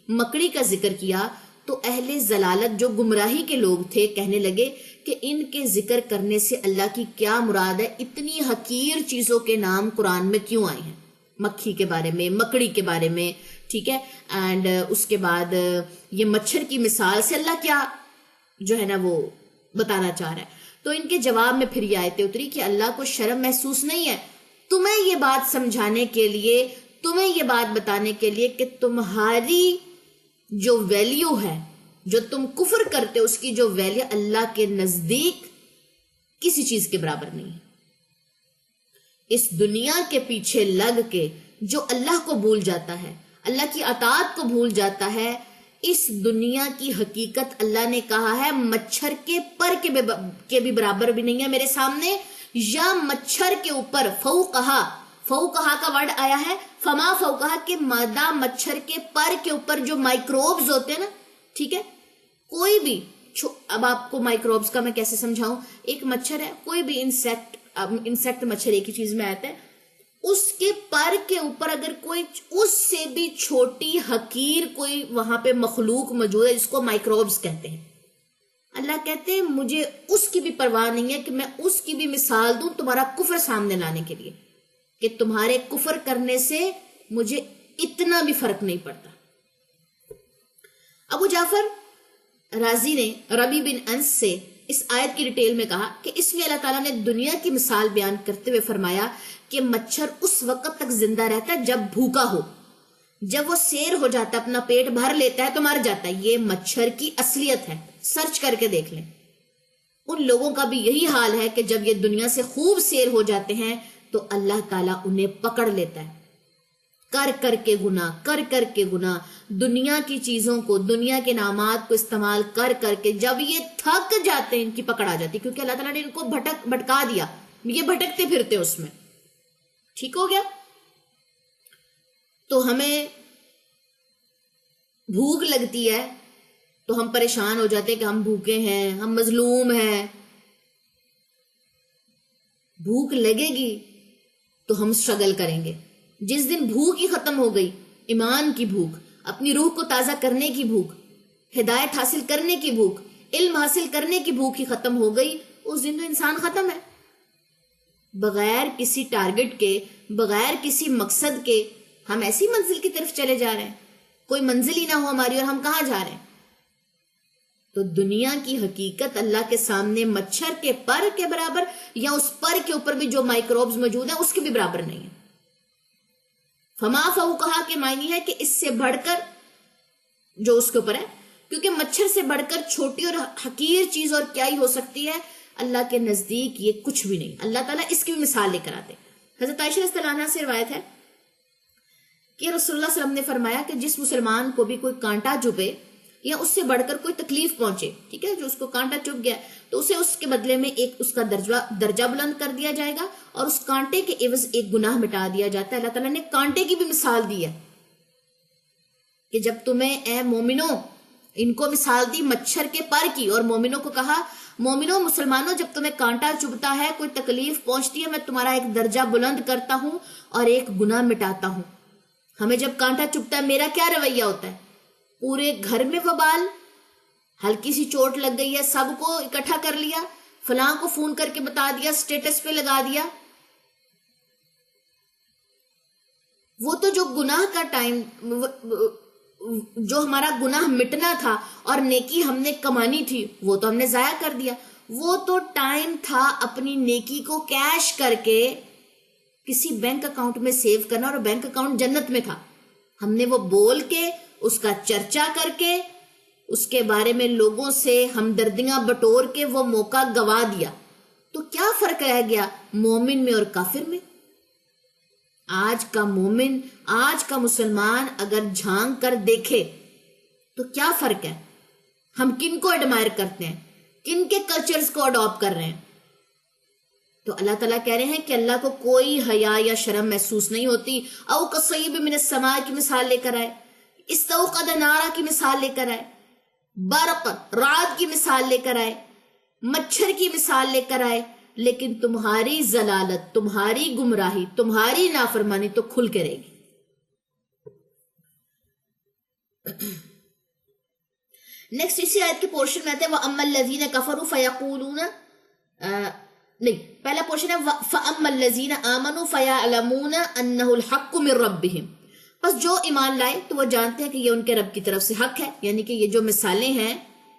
مکڑی کا ذکر کیا تو اہل ضلالت جو گمراہی کے لوگ تھے کہنے لگے کہ ان کے ذکر کرنے سے اللہ کی کیا مراد ہے، اتنی حقیر چیزوں کے نام قرآن میں کیوں آئے ہیں، مکھی کے بارے میں، مکڑی کے بارے میں. ٹھیک ہے، اینڈ اس کے بعد یہ مچھر کی مثال سے اللہ کیا جو ہے نا وہ بتانا چاہ رہا ہے. تو ان کے جواب میں پھر یہ آیتیں اتری کہ اللہ کو شرم محسوس نہیں ہے تمہیں یہ بات سمجھانے کے لیے، تمہیں یہ بات بتانے کے لیے کہ تمہاری جو ویلیو ہے، جو تم کفر کرتے اس کی جو ویلیو اللہ کے نزدیک کسی چیز کے برابر نہیں ہے. اس دنیا کے پیچھے لگ کے جو اللہ کو بھول جاتا ہے، اللہ کی اطاعت کو بھول جاتا ہے، اس دنیا کی حقیقت اللہ نے کہا ہے مچھر کے پر کے بھی برابر بھی نہیں ہے میرے سامنے، یا مچھر کے اوپر فوقہا کا ورڈ آیا ہے، فما فوقہا کے مادہ مچھر کے پر کے اوپر جو مائکروبز ہوتے ہیں نا. ٹھیک ہے، کوئی بھی، اب آپ کو مائکروبز کا میں کیسے سمجھاؤں، ایک مچھر ہے، کوئی بھی انسیکٹ مچھر ایک ہی چیز میں آتا ہے، اس کے پر کے اوپر اگر کوئی اس سے بھی چھوٹی حقیر کوئی وہاں پہ مخلوق موجود ہے جس کو مائکروبز کہتے ہیں، اللہ کہتے ہیں مجھے اس کی بھی پرواہ نہیں ہے کہ میں اس کی بھی مثال دوں تمہارا کفر سامنے لانے کے لیے، کہ تمہارے کفر کرنے سے مجھے اتنا بھی فرق نہیں پڑتا. ابو جعفر رازی نے ربی بن انس سے اس آیت کی ڈیٹیل میں کہا کہ اس میں اللہ تعالیٰ نے دنیا کی مثال بیان کرتے ہوئے فرمایا کہ مچھر اس وقت تک زندہ رہتا ہے جب بھوکا ہو، جب وہ سیر ہو جاتا ہے، اپنا پیٹ بھر لیتا ہے تو مر جاتا ہے. یہ مچھر کی اصلیت ہے، سرچ کر کے دیکھ لیں. ان لوگوں کا بھی یہی حال ہے کہ جب یہ دنیا سے خوب سیر ہو جاتے ہیں تو اللہ تعالیٰ انہیں پکڑ لیتا ہے، کر کر کے گناہ، دنیا کی چیزوں کو، دنیا کے نامات کو استعمال کر کے جب یہ تھک جاتے ہیں ان کی پکڑ آ جاتی، کیونکہ اللہ تعالیٰ نے ان کو بھٹکا دیا، یہ بھٹکتے پھرتے اس میں. ٹھیک ہو گیا، تو ہمیں بھوک لگتی ہے تو ہم پریشان ہو جاتے ہیں کہ ہم بھوکے ہیں، ہم مظلوم ہیں. بھوک لگے گی تو ہم اسٹرگل کریں گے. جس دن بھوک ہی ختم ہو گئی، ایمان کی بھوک، اپنی روح کو تازہ کرنے کی بھوک، ہدایت حاصل کرنے کی بھوک، علم حاصل کرنے کی بھوک ہی ختم ہو گئی، اس دن تو انسان ختم ہے. بغیر کسی ٹارگٹ کے، بغیر کسی مقصد کے ہم ایسی منزل کی طرف چلے جا رہے ہیں، کوئی منزل ہی نہ ہو ہماری اور ہم کہاں جا رہے ہیں؟ تو دنیا کی حقیقت اللہ کے سامنے مچھر کے پر کے برابر یا اس پر کے اوپر بھی جو مائکروبز موجود ہیں اس کے بھی برابر نہیں ہے۔ فما فوقہا کے معنی ہے کہ اس سے بڑھ کر جو اس کے اوپر ہے، کیونکہ مچھر سے بڑھ کر چھوٹی اور حقیر چیز اور کیا ہی ہو سکتی ہے؟ اللہ کے نزدیک یہ کچھ بھی نہیں۔ اللہ تعالیٰ اس کی بھی مثال لے کر آتے۔ حضرت عائشہ رضی اللہ عنہا سے روایت ہے کہ رسول اللہ صلی اللہ علیہ وسلم نے فرمایا کہ جس مسلمان کو بھی کوئی کانٹا چبھے یا اس سے بڑھ کر کوئی تکلیف پہنچے، ٹھیک ہے، جو اس کو کانٹا چبھ گیا تو اسے اس کے بدلے میں ایک اس کا درجہ بلند کر دیا جائے گا اور اس کانٹے کے عوض ایک گناہ مٹا دیا جاتا ہے۔ اللہ تعالیٰ نے کانٹے کی بھی مثال دی ہے کہ جب تمہیں اے مومنوں، ان کو مثال دی مچھر کے پر کی، اور مومنوں کو کہا مومنوں مسلمانوں جب تمہیں کانٹا چبھتا ہے، کوئی تکلیف پہنچتی ہے، میں تمہارا ایک درجہ بلند کرتا ہوں اور ایک گناہ مٹاتا ہوں۔ ہمیں جب کانٹا چبھتا ہے میرا کیا رویہ ہوتا ہے؟ پورے گھر میں وبال، ہلکی سی چوٹ لگ گئی ہے، سب کو اکٹھا کر لیا، فلاں کو فون کر کے بتا دیا، سٹیٹس پہ لگا دیا۔ وہ تو جو گناہ کا ٹائم، جو ہمارا گناہ مٹنا تھا اور نیکی ہم نے کمانی تھی، وہ تو ہم نے ضائع کر دیا۔ وہ تو ٹائم تھا اپنی نیکی کو کیش کر کے کسی بینک اکاؤنٹ میں سیو کرنا، اور بینک اکاؤنٹ جنت میں تھا۔ ہم نے وہ بول کے، اس کا چرچا کر کے، اس کے بارے میں لوگوں سے ہمدردیاں بٹور کے وہ موقع گوا دیا۔ تو کیا فرق رہ گیا مومن میں اور کافر میں؟ آج کا مومن، آج کا مسلمان اگر جھانک کر دیکھے تو کیا فرق ہے؟ ہم کن کو ایڈمائر کرتے ہیں؟ کن کے کلچرز کو اڈاپٹ کر رہے ہیں؟ تو اللہ تعالیٰ کہہ رہے ہیں کہ اللہ کو کوئی حیا یا شرم محسوس نہیں ہوتی۔ او کصیب من السماء کی مثال لے کر آئے، استوقد نارا کی مثال لے کر آئے، برق رعد کی مثال لے کر آئے، مچھر کی مثال لے کر آئے، لیکن تمہاری ضلالت، تمہاری گمراہی، تمہاری نافرمانی تو کھل کے رہے گی۔ نیکسٹ اسی آیت کے پورشن میں آتے ہیں وَأَمَّا الَّذِينَ كَفَرُوا فَيَقُولُونَ نہیں، پہلا پورشن ہے فَأَمَّا الَّذِينَ آمَنُوا فَيَعْلَمُونَ أَنَّهُ الْحَقُّ مِن رَبِّهِمْ، بس جو ایمان لائے تو وہ جانتے ہیں کہ یہ ان کے رب کی طرف سے حق ہے، یعنی کہ یہ جو مثالیں ہیں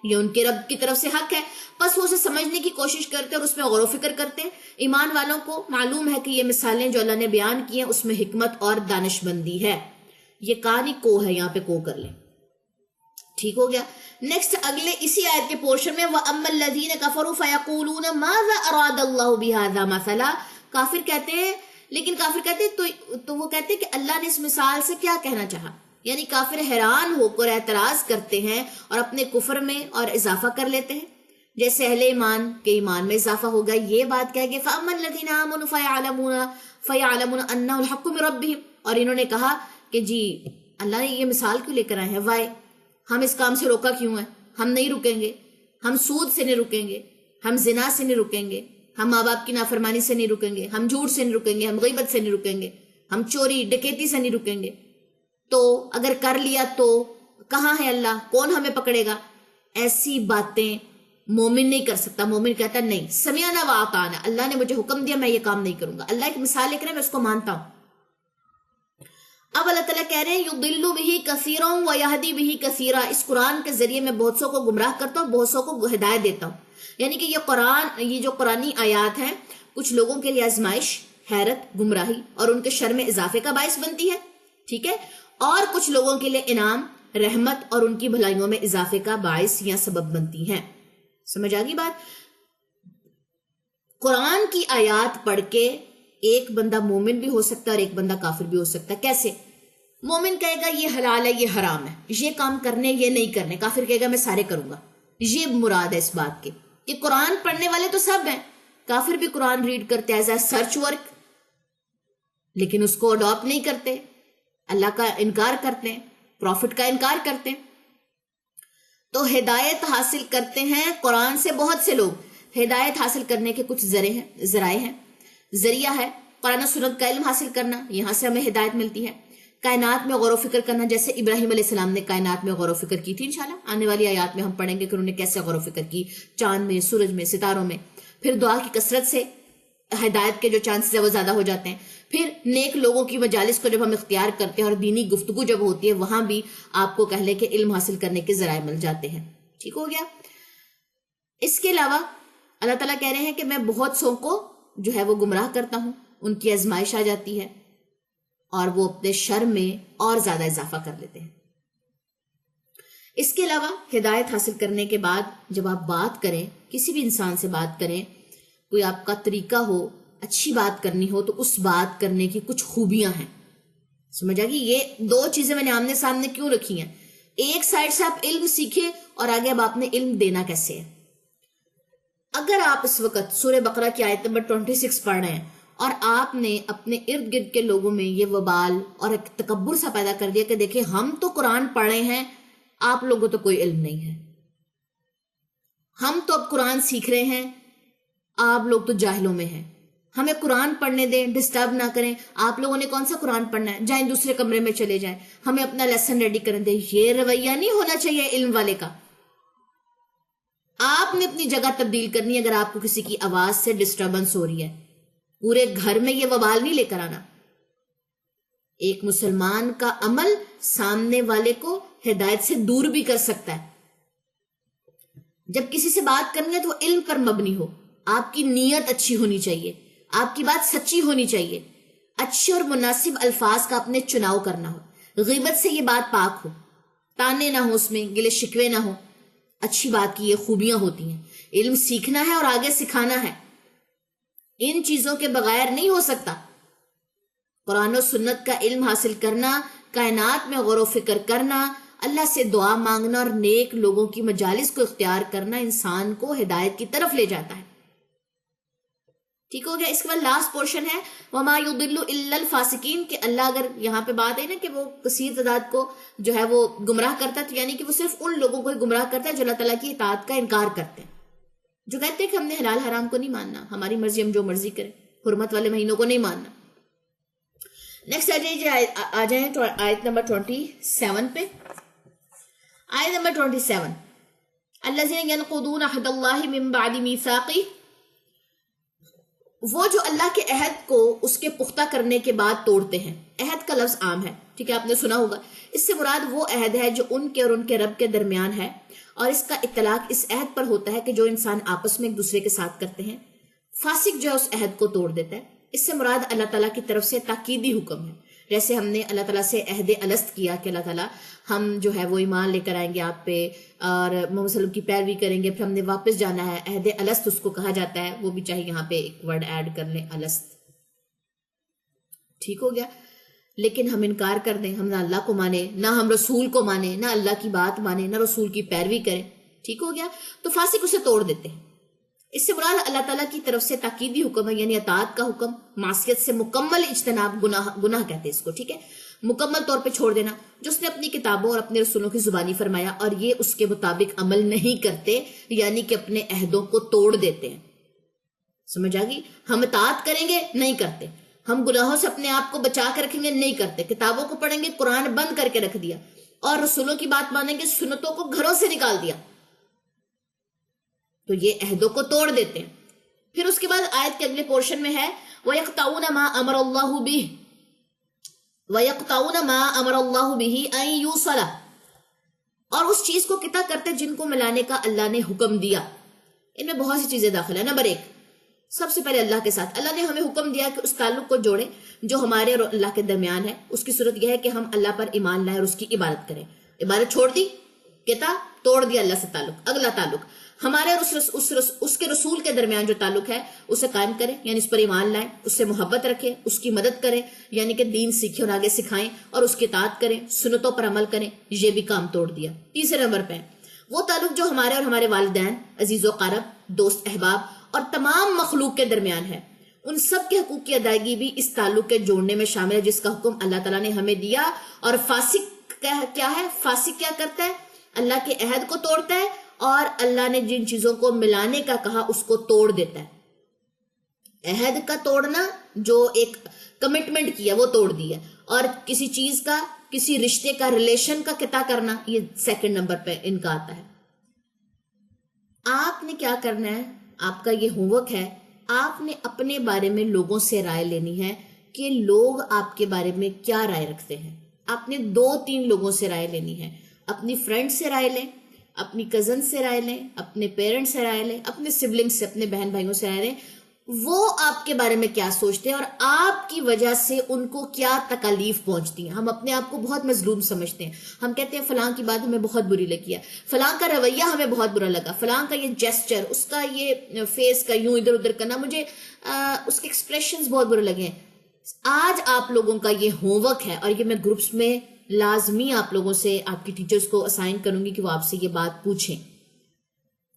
یہ ان کے رب کی طرف سے حق ہے، بس وہ اسے سمجھنے کی کوشش کرتے ہیں اور اس میں غور و فکر کرتے ہیں۔ ایمان والوں کو معلوم ہے کہ یہ مثالیں جو اللہ نے بیان کی ہیں اس میں حکمت اور دانش مندی ہے۔ یہ کانی کو ہے، یہاں پہ کو کر لیں، ٹھیک ہو گیا۔ نیکسٹ اگلے اسی آیت کے پورشن میں وَأَمَّا الَّذِينَ كَفَرُوا فَيَقُولُونَ مَاذَا أَرَادَ اللَّهُ بِهَذَا مَثَلًا، کافر کہتے ہیں، لیکن کافر کہتے ہیں تو وہ کہتے ہیں کہ اللہ نے اس مثال سے کیا کہنا چاہا، یعنی کافر حیران ہو کر اعتراض کرتے ہیں اور اپنے کفر میں اور اضافہ کر لیتے ہیں۔ جیسے اہل ایمان کے ایمان میں اضافہ ہوگا، یہ بات کہہ گئے فَأَمَّا الَّذِينَ آمَنُوا فَيَعْلَمُونَ أَنَّهُ الْحَقُّ مِن رَبِّهِمْ، اور انہوں نے کہا کہ جی اللہ نے یہ مثال کیوں لے کر آئے ہیں، وائے ہم اس کام سے روکا کیوں ہے، ہم نہیں رکیں گے، ہم سود سے نہیں رکیں گے، ہم زنا سے نہیں رکیں گے، ہم ماں باپ کی نافرمانی سے نہیں رکیں گے، ہم جھوٹ سے نہیں رکیں گے، ہم غیبت سے نہیں رکیں گے، ہم چوری ڈکیتی سے نہیں رکیں گے، تو اگر کر لیا تو کہاں ہے اللہ، کون ہمیں پکڑے گا؟ ایسی باتیں مومن نہیں کر سکتا۔ مومن کہتا ہے نہیں، سمعنا وأطعنا، اللہ نے مجھے حکم دیا، میں یہ کام نہیں کروں گا، اللہ ایک مثال لے کر میں اس کو مانتا ہوں۔ اب اللہ تعالیٰ کہہ رہے ہیں یضل بہ کثیرا ویہدی بہ کثیرا، اس قرآن کے ذریعے میں بہت سو کو گمراہ کرتا ہوں، بہت سو کو ہدایت دیتا ہوں۔ یعنی کہ یہ جو قرآنی آیات ہیں کچھ لوگوں کے لیے آزمائش، حیرت، گمراہی اور ان کے شر میں اضافے کا باعث بنتی ہے، ٹھیک ہے، اور کچھ لوگوں کے لیے انعام، رحمت اور ان کی بھلائیوں میں اضافے کا باعث یا سبب بنتی ہیں۔ سمجھ آگئی بات؟ قرآن کی آیات پڑھ کے ایک بندہ مومن بھی ہو سکتا ہے اور ایک بندہ کافر بھی ہو سکتا ہے۔ کیسے؟ مومن کہے گا یہ حلال ہے، یہ حرام ہے، یہ کام کرنے یہ نہیں کرنے، کافر کہے گا میں سارے کروں گا۔ یہ مراد ہے اس بات کے کہ قرآن پڑھنے والے تو سب ہیں، کافر بھی قرآن ریڈ کرتے ایز اے سرچ ورک، لیکن اس کو اڈاپٹ نہیں کرتے، اللہ کا انکار کرتے ہیں، پروفٹ کا انکار کرتے ہیں۔ تو ہدایت حاصل کرتے ہیں قرآن سے بہت سے لوگ، ہدایت حاصل کرنے کے کچھ ذرائع ہیں، ذریعہ ہے قرآن و سنت کا علم حاصل کرنا، یہاں سے ہمیں ہدایت ملتی ہے۔ کائنات میں غور و فکر کرنا، جیسے ابراہیم علیہ السلام نے کائنات میں غور و فکر کی تھی، انشاءاللہ آنے والی آیات میں ہم پڑھیں گے کہ انہوں نے کیسے غور و فکر کی، چاند میں، سورج میں، ستاروں میں۔ پھر دعا کی کثرت سے ہدایت کے جو چانسز ہے وہ زیادہ ہو جاتے ہیں. پھر نیک لوگوں کی مجالس کو جب ہم اختیار کرتے ہیں اور دینی گفتگو جب ہوتی ہے وہاں بھی آپ کو کہہ لیں کہ علم حاصل کرنے کے ذرائع مل جاتے ہیں. ٹھیک ہو گیا. اس کے علاوہ اللہ تعالیٰ کہہ رہے ہیں کہ میں بہت سو کو جو ہے وہ گمراہ کرتا ہوں، ان کی آزمائش آ جاتی ہے اور وہ اپنے شر میں اور زیادہ اضافہ کر لیتے ہیں. اس کے علاوہ ہدایت حاصل کرنے کے بعد جب آپ بات کریں، کسی بھی انسان سے بات کریں، کوئی آپ کا طریقہ ہو، اچھی بات کرنی ہو، تو اس بات کرنے کی کچھ خوبیاں ہیں. سمجھ آ گئی؟ یہ دو چیزیں میں نے آمنے سامنے کیوں رکھی ہیں. ایک سائڈ سے آپ علم سیکھیں اور آگے اب آپ نے علم دینا کیسے ہے. اگر آپ اس وقت سورہ بقرہ کی آیت نمبر 26 پڑھ رہے ہیں اور آپ نے اپنے ارد گرد کے لوگوں میں یہ وبال اور ایک تکبر سا پیدا کر دیا کہ دیکھیں ہم تو قرآن پڑھے ہیں، آپ لوگوں تو کوئی علم نہیں ہے، ہم تو اب قرآن سیکھ رہے ہیں، آپ لوگ تو جاہلوں میں ہیں، ہمیں قرآن پڑھنے دیں، ڈسٹرب نہ کریں، آپ لوگوں نے کون سا قرآن پڑھنا ہے، جائیں دوسرے کمرے میں چلے جائیں، ہمیں اپنا لیسن ریڈی کرنے دیں. یہ رویہ نہیں ہونا چاہیے علم والے کا. آپ نے اپنی جگہ تبدیل کرنی ہے. اگر آپ کو کسی کی آواز سے ڈسٹربنس ہو رہی ہے، پورے گھر میں یہ وبال نہیں لے کر آنا. ایک مسلمان کا عمل سامنے والے کو ہدایت سے دور بھی کر سکتا ہے. جب کسی سے بات کرنی ہے تو علم پر مبنی ہو، آپ کی نیت اچھی ہونی چاہیے، آپ کی بات سچی ہونی چاہیے، اچھے اور مناسب الفاظ کا اپنے چناؤ کرنا ہو، غیبت سے یہ بات پاک ہو، تانے نہ ہو، اس میں گلے شکوے نہ ہو. اچھی بات کی یہ خوبیاں ہوتی ہیں. علم سیکھنا ہے اور آگے سکھانا ہے، ان چیزوں کے بغیر نہیں ہو سکتا. قرآن و سنت کا علم حاصل کرنا، کائنات میں غور و فکر کرنا، اللہ سے دعا مانگنا اور نیک لوگوں کی مجالس کو اختیار کرنا انسان کو ہدایت کی طرف لے جاتا ہے. ٹھیک ہو گیا. اس کے بعد لاسٹ پورشن ہے وَمَا يُضِلُّ إِلَّا الْفَاسِقِينَ، کہ اللہ اگر یہاں پہ بات ہے نا کہ وہ کثیر تعداد کو جو ہے وہ گمراہ کرتا ہے، تو یعنی کہ وہ صرف ان لوگوں کو ہی گمراہ کرتا ہے جو اللہ تعالیٰ کی اطاعت کا انکار کرتے ہیں، جو کہتے ہیں کہ ہم نے حلال حرام کو نہیں ماننا، ہماری مرضی ہم جو مرضی کریں، حرمت والے مہینوں کو نہیں ماننا. نیکسٹ آ جائیں آیت نمبر 27 پہ. آیت نمبر 27، الذین ینقضون عہد اللہ من بعد میثاقہ، وہ جو اللہ کے عہد کو اس کے پختہ کرنے کے بعد توڑتے ہیں. عہد کا لفظ عام ہے، ٹھیک ہے، آپ نے سنا ہوگا. اس سے مراد وہ عہد ہے جو ان کے اور ان کے رب کے درمیان ہے، اور اس کا اطلاق اس عہد پر ہوتا ہے کہ جو انسان آپس میں ایک دوسرے کے ساتھ کرتے ہیں. فاسق جو ہے اس عہد کو توڑ دیتا ہے. اس سے مراد اللہ تعالیٰ کی طرف سے تاکیدی حکم ہے. جیسے ہم نے اللہ تعالیٰ سے عہد الست کیا کہ اللہ تعالیٰ ہم جو ہے وہ ایمان لے کر آئیں گے آپ پہ اور محمد صلی اللہ علیہ وسلم کی پیروی کریں گے، پھر ہم نے واپس جانا ہے. عہد الست اس کو کہا جاتا ہے، وہ بھی چاہے یہاں پہ ایک ورڈ ایڈ کر لیں، الست. ٹھیک ہو گیا. لیکن ہم انکار کر دیں، ہم نہ اللہ کو مانے، نہ ہم رسول کو مانے، نہ اللہ کی بات مانے، نہ رسول کی پیروی کریں. ٹھیک ہو گیا. تو فاسق اسے توڑ دیتے ہیں. اس سے مراد اللہ تعالیٰ کی طرف سے تاکیدی حکم ہے، یعنی اطاعت کا حکم، معصیت سے مکمل اجتناب، گناہ کہتے ہیں اس کو، ٹھیک ہے، مکمل طور پہ چھوڑ دینا. جو اس نے اپنی کتابوں اور اپنے رسولوں کی زبانی فرمایا اور یہ اس کے مطابق عمل نہیں کرتے، یعنی کہ اپنے عہدوں کو توڑ دیتے ہیں. سمجھ آ گئی؟ ہم اطاعت کریں گے، نہیں کرتے. ہم گناہوں سے اپنے آپ کو بچا کے رکھیں گے، نہیں کرتے. کتابوں کو پڑھیں گے، قرآن بند کر کے رکھ دیا، اور رسولوں کی بات مانیں گے، سنتوں کو گھروں سے نکال دیا. تو یہ عہدوں کو توڑ دیتے ہیں. پھر اس کے بعد آیت کے اگلے پورشن میں ہے وَيَقْطَعُونَ مَا أَمَرَ اللَّهُ بِهِ وَيَقْطَعُونَ مَا أَمَرَ اللَّهُ بِهِ أَن يُوصَلَ، اور اس چیز کو قطع کرتے جن کو ملانے کا اللہ نے حکم دیا. ان میں بہت سی چیزیں داخل ہیں. نمبر 1، سب سے پہلے اللہ کے ساتھ اللہ نے ہمیں حکم دیا کہ اس تعلق کو جوڑیں جو ہمارے اور اللہ کے درمیان ہے. اس کی صورت یہ ہے کہ ہم اللہ پر ایمان لائیں اور اس کی عبادت کریں. عبادت چھوڑ دی، قطع، توڑ دیا اللہ سے تعلق. اگلا تعلق ہمارے اور اس کے رسول کے درمیان جو تعلق ہے اسے قائم کریں، یعنی اس پر ایمان لائیں، اس سے محبت رکھیں، اس کی مدد کریں، یعنی کہ دین سیکھیں اور آگے سکھائیں، اور اس کی اطاعت کریں، سنتوں پر عمل کریں. یہ بھی کام توڑ دیا. تیسرے نمبر پہ وہ تعلق جو ہمارے اور ہمارے والدین، عزیز و قارب، دوست احباب اور تمام مخلوق کے درمیان ہے. ان سب کے حقوق کی ادائیگی بھی اس تعلق کے جوڑنے میں شامل ہے جس کا حکم اللہ تعالیٰ نے ہمیں دیا. اور فاسق کیا ہے؟ فاسق کیا کرتا ہے؟ اللہ کے عہد کو توڑتا ہے اور اللہ نے جن چیزوں کو ملانے کا کہا اس کو توڑ دیتا ہے. عہد کا توڑنا، جو ایک کمٹمنٹ کیا وہ توڑ دیا، اور کسی چیز کا، کسی رشتے کا، ریلیشن کا قطع کرنا، یہ سیکنڈ نمبر پہ ان کا آتا ہے. آپ نے کیا کرنا ہے؟ آپ کا یہ ہوم ورک ہے آپ نے اپنے بارے میں لوگوں سے رائے لینی ہے کہ لوگ آپ کے بارے میں کیا رائے رکھتے ہیں. آپ نے 2-3 لوگوں سے رائے لینی ہے. اپنی فرینڈ سے رائے لیں, اپنی کزن سے رائے لیں, اپنے پیرنٹس سے رائے لیں, اپنے سبلنگ سے, اپنے بہن بھائیوں سے رائے لیں. وہ آپ کے بارے میں کیا سوچتے ہیں اور آپ کی وجہ سے ان کو کیا تکالیف پہنچتی ہیں. ہم اپنے آپ کو بہت مظلوم سمجھتے ہیں. ہم کہتے ہیں فلاں کی بات ہمیں بہت بری لگی ہے, فلاں کا رویہ ہمیں بہت برا لگا, فلاں کا یہ جیسچر, اس کا یہ فیس کا یوں ادھر ادھر کرنا, مجھے اس کے ایکسپریشنز بہت برے لگے ہیں. آج آپ لوگوں کا یہ ہوم ورک ہے اور یہ میں گروپس میں لازمی آپ لوگوں سے, آپ کی ٹیچرز کو اسائن کروں گی کہ وہ آپ سے یہ بات پوچھیں.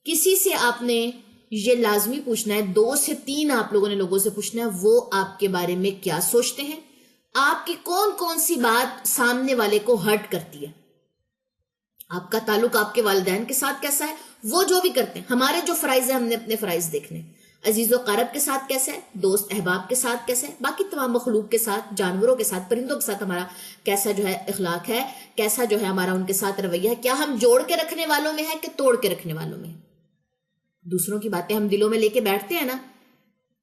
کسی سے آپ نے یہ لازمی پوچھنا ہے, 2 سے 3 آپ لوگوں نے لوگوں سے پوچھنا ہے وہ آپ کے بارے میں کیا سوچتے ہیں, آپ کی کون کون سی بات سامنے والے کو ہرٹ کرتی ہے, آپ کا تعلق آپ کے والدین کے ساتھ کیسا ہے, وہ جو بھی کرتے ہیں. ہمارے جو فرائض ہیں ہم نے اپنے فرائض دیکھنے, عزیز و قارب کے ساتھ کیسا ہے, دوست احباب کے ساتھ کیسا ہے, باقی تمام مخلوق کے ساتھ, جانوروں کے ساتھ, پرندوں کے ساتھ ہمارا کیسا جو ہے اخلاق ہے, کیسا جو ہے ہمارا ان کے ساتھ رویہ ہے, کیا ہم جوڑ کے رکھنے والوں میں ہے کہ توڑ کے رکھنے والوں میں ہے. دوسروں کی باتیں ہم دلوں میں لے کے بیٹھتے ہیں نا,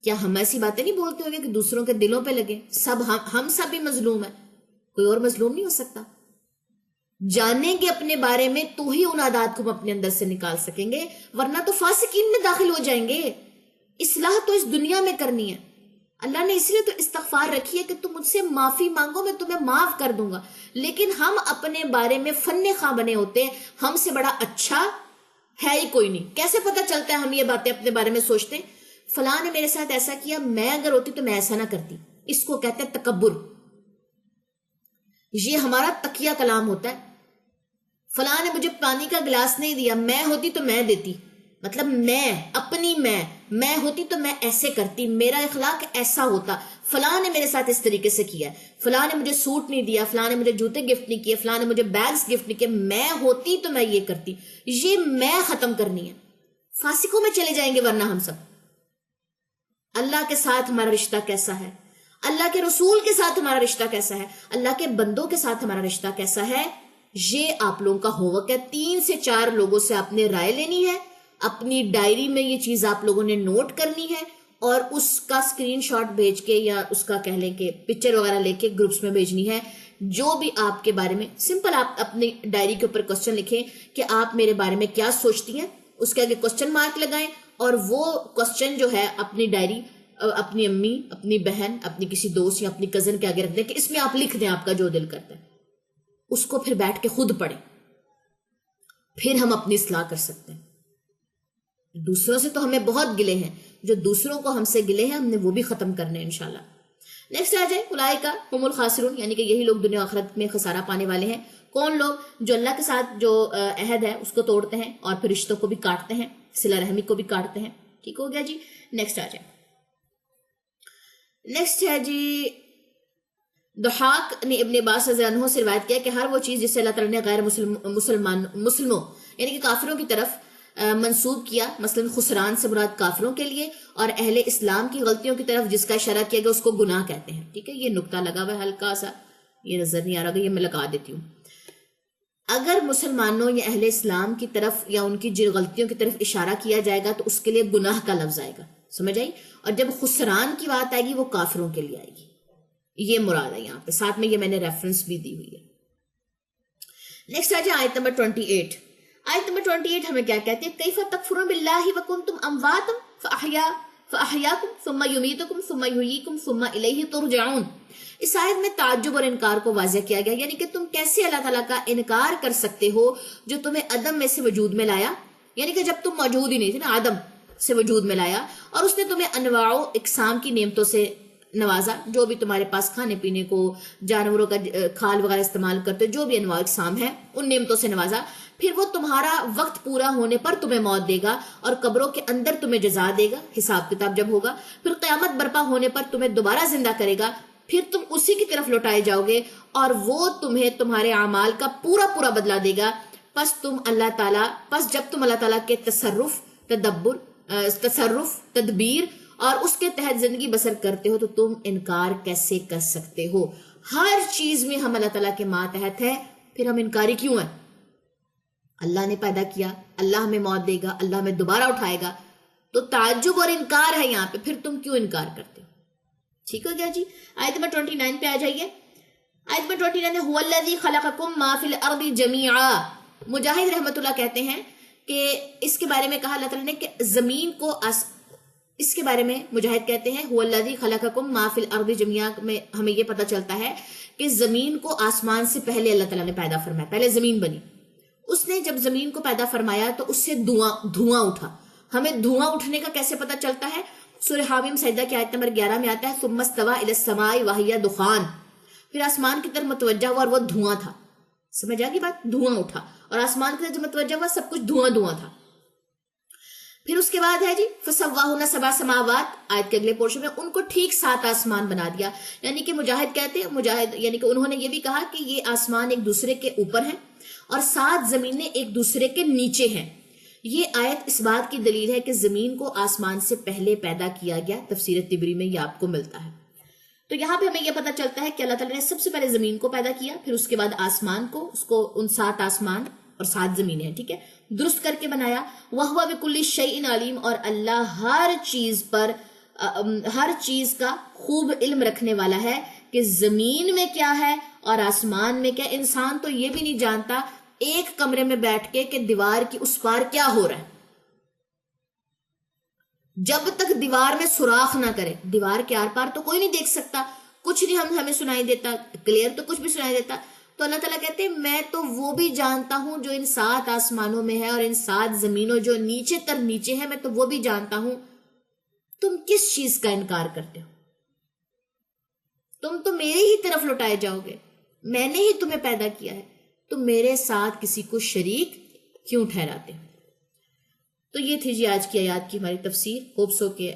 کیا ہم ایسی باتیں نہیں بولتے ہوں گے کہ دوسروں کے دلوں پہ لگے. سب ہم سب بھی مظلوم ہیں, کوئی اور مظلوم نہیں ہو سکتا. جانیں گے اپنے بارے میں تو ہی ان عادات کو ہم اپنے اندر سے نکال سکیں گے, ورنہ تو فاسقین میں داخل ہو جائیں گے. اصلاح تو اس دنیا میں کرنی ہے. اللہ نے اس لیے تو استغفار رکھی ہے کہ تم مجھ سے معافی مانگو, میں تمہیں معاف کر دوں گا. لیکن ہم اپنے بارے میں فن خواہ بنے ہوتے ہیں, ہم سے بڑا اچھا ہے ہی کوئی نہیں. کیسے پتہ چلتا ہے ہم یہ باتیں اپنے بارے میں سوچتے ہیں, فلاں نے میرے ساتھ ایسا کیا, میں اگر ہوتی تو میں ایسا نہ کرتی. اس کو کہتے ہیں تکبر. یہ ہمارا تقیہ کلام ہوتا ہے. فلاں نے مجھے پانی کا گلاس نہیں دیا, میں ہوتی تو میں دیتی. مطلب میں اپنی میں ہوتی تو میں ایسے کرتی, میرا اخلاق ایسا ہوتا. فلاں نے میرے ساتھ اس طریقے سے کیا, فلاں نے مجھے سوٹ نہیں دیا, فلاں نے مجھے جوتے گفٹ نہیں کیے, فلاں نے مجھے بیگز گفٹ نہیں کیے, میں ہوتی تو میں یہ کرتی. یہ میں ختم کرنی ہے. فاسقوں میں چلے جائیں گے ورنہ ہم سب. اللہ کے ساتھ ہمارا رشتہ کیسا ہے, اللہ کے رسول کے ساتھ ہمارا رشتہ کیسا ہے, اللہ کے بندوں کے ساتھ ہمارا رشتہ کیسا ہے, یہ آپ لوگوں کا ہوم ورک ہے. 3 سے 4 لوگوں سے آپ نے رائے لینی ہے, اپنی ڈائری میں یہ چیز آپ لوگوں نے نوٹ کرنی ہے اور اس کا اسکرین شاٹ بھیج کے یا اس کا کہہ لیں کہ پکچر وغیرہ لے کے گروپس میں بھیجنی ہے. جو بھی آپ کے بارے میں, سمپل آپ اپنی ڈائری کے اوپر کوسچن لکھیں کہ آپ میرے بارے میں کیا سوچتی ہیں, اس کے آگے کوسچن مارک لگائیں اور وہ کوسچن جو ہے اپنی ڈائری اپنی امی, اپنی بہن, اپنی کسی دوست یا اپنی کزن کے آگے رکھ دیں کہ اس میں آپ لکھ دیں آپ کا جو دل کرتا ہے. اس کو پھر بیٹھ کے خود پڑھیں, پھر ہم اپنی اصلاح کر سکتے ہیں. دوسروں سے تو ہمیں بہت گلے ہیں, جو دوسروں کو ہم سے گلے ہیں ہم نے وہ بھی ختم کرنے ہیں انشاءاللہ. نیکسٹ آ جائے اولئک هم الخاسرون, یعنی کہ یہی لوگ دنیا آخرت میں خسارہ پانے والے ہیں. کون لوگ؟ جو اللہ کے ساتھ جو عہد ہے اس کو توڑتے ہیں اور پھر رشتوں کو بھی کاٹتے ہیں, صلہ رحمی کو بھی کاٹتے ہیں. ٹھیک ہو گیا جی. نیکسٹ آ جائے. نیکسٹ ہے جی, ضحاک نے ابن عباس رضی اللہ عنہ سے روایت کیا کہ ہر وہ چیز جسے اللہ تعالیٰ نے غیر مسلموں یعنی کہ کافروں کی طرف منسوب کیا, مثلا خسران سے مراد کافروں کے لیے, اور اہل اسلام کی غلطیوں کی طرف جس کا اشارہ کیا گیا اس کو گناہ کہتے ہیں. ٹھیک ہے, یہ نقطہ لگا ہوا ہے ہلکا سا, یہ نظر نہیں آ رہا, یہ میں لگا دیتی ہوں. اگر مسلمانوں یا اہل اسلام کی طرف یا ان کی جن غلطیوں کی طرف اشارہ کیا جائے گا تو اس کے لیے گناہ کا لفظ آئے گا, سمجھ آئی. اور جب خسران کی بات آئے گی وہ کافروں کے لیے آئے گی, یہ مراد ہے یہاں پہ. ساتھ میں یہ میں نے ریفرنس بھی دی ہوئی ہے. نیکسٹ آ جائے آیت نمبر 28. آیت نمبر 28 ہمیں کیا کہتے ہیں, کیف تکفرون باللہ وکنتم امواتا فاحیاکم ثم یمیتکم ثم یحییکم ثم الیہ ترجعون. اس آیت میں تعجب اور انکار کو واضح کیا گیا, یعنی کہ تم کیسے اللہ تعالیٰ کا انکار کر سکتے ہو جو تمہیں عدم میں سے وجود میں لایا, یعنی کہ جب تم موجود ہی نہیں تھے نا, عدم سے وجود میں لایا, اور اس نے تمہیں انواع و اقسام کی نعمتوں سے نوازا, جو بھی تمہارے پاس کھانے پینے کو, جانوروں کا کھال وغیرہ استعمال کرتے, جو بھی انواع اقسام ہے ان نعمتوں سے نوازا. پھر وہ تمہارا وقت پورا ہونے پر تمہیں موت دے گا اور قبروں کے اندر تمہیں جزا دے گا, حساب کتاب جب ہوگا. پھر قیامت برپا ہونے پر تمہیں دوبارہ زندہ کرے گا, پھر تم اسی کی طرف لوٹائے جاؤ گے اور وہ تمہیں تمہارے اعمال کا پورا پورا بدلہ دے گا. پس جب تم اللہ تعالیٰ کے تصرف تدبیر اور اس کے تحت زندگی بسر کرتے ہو تو تم انکار کیسے کر سکتے ہو. ہر چیز میں ہم اللہ تعالیٰ کے ماتحت ہے, پھر ہم انکاری کیوں ہیں؟ اللہ نے پیدا کیا, اللہ ہمیں موت دے گا, اللہ ہمیں دوبارہ اٹھائے گا, تو تعجب اور انکار ہے یہاں پہ، پھر تم کیوں انکار کرتے ہو؟ ٹھیک ہو گیا جی. آیت نمبر 29 پہ آ جائیے. آیت نمبر 29 هو الذی خلقکم ما فی الارض جمیعا. مجاہد رحمت اللہ کہتے ہیں کہ اس کے بارے میں کہا اللہ تعالیٰ نے کہ زمین کو اس کے بارے میں مجاہد کہتے ہیں هو الذی خلقکم ما فی الارض جمیعا میں ہمیں یہ پتہ چلتا ہے کہ زمین کو آسمان سے پہلے اللہ تعالیٰ نے پیدا فرمایا. پہلے زمین بنی، اس نے جب زمین کو پیدا فرمایا تو اس سے دھواں اٹھا. ہمیں دھواں اٹھنے کا کیسے پتہ چلتا ہے؟ سورہ حامیم سجدہ کی آیت نمبر 11 میں آتا ہے ثم استوى الى السماء وهي دخان. پھر آسمان کی طرف متوجہ ہوا اور وہ دھواں تھا. سمجھ آ گئی بات؟ دھواں اٹھا اور آسمان کی طرف جب متوجہ ہوا سب کچھ دھواں تھا. پھر اس کے بعد ہے جی فسواہن سبع سماوات. آیت کے اگلے پورشن میں ان کو ٹھیک 7 آسمان بنا دیا. یعنی کہ مجاہد کہتے ہیں، مجاہد یعنی کہ انہوں نے یہ بھی کہا کہ یہ آسمان ایک دوسرے کے اوپر ہیں اور 7 زمینیں ایک دوسرے کے نیچے ہیں. یہ آیت اس بات کی دلیل ہے کہ زمین کو آسمان سے پہلے پیدا کیا گیا. تفسیر طبری میں یہ آپ کو ملتا ہے. تو یہاں پہ ہمیں یہ پتہ چلتا ہے کہ اللہ تعالیٰ نے سب سے پہلے زمین کو پیدا کیا، پھر اس کے بعد آسمان کو، اس کو ان 7 آسمان اور 7 زمینیں ہیں، ٹھیک ہے، درست کر کے بنایا. وَهُوَ بِكُلِّ شَيْءٍ عَلِيمٌ. اور اللہ ہر چیز پر ہر چیز کا خوب علم رکھنے والا ہے کہ زمین میں کیا ہے اور آسمان میں کیا. انسان تو یہ بھی نہیں جانتا ایک کمرے میں بیٹھ کے کہ دیوار کی اس پار کیا ہو رہا ہے. جب تک دیوار میں سوراخ نہ کرے، دیوار کے آر پار تو کوئی نہیں دیکھ سکتا، کچھ نہیں ہمیں سنائی دیتا، کلیئر تو کچھ بھی سنائی دیتا. تو اللہ تعالیٰ کہتے ہیں میں تو وہ بھی جانتا ہوں جو ان 7 آسمانوں میں ہے اور ان 7 زمینوں جو نیچے تر نیچے ہے، میں تو وہ بھی جانتا ہوں. تم کس چیز کا انکار کرتے ہو؟ تم تو میرے ہی طرف لوٹائے جاؤ گے، میں نے ہی تمہیں پیدا کیا ہے، تم میرے ساتھ کسی کو شریک کیوں ٹھہراتے ہو؟ تو یہ تھی جی آج کی آیات کی ہماری تفسیر. ہوپس ہو کہ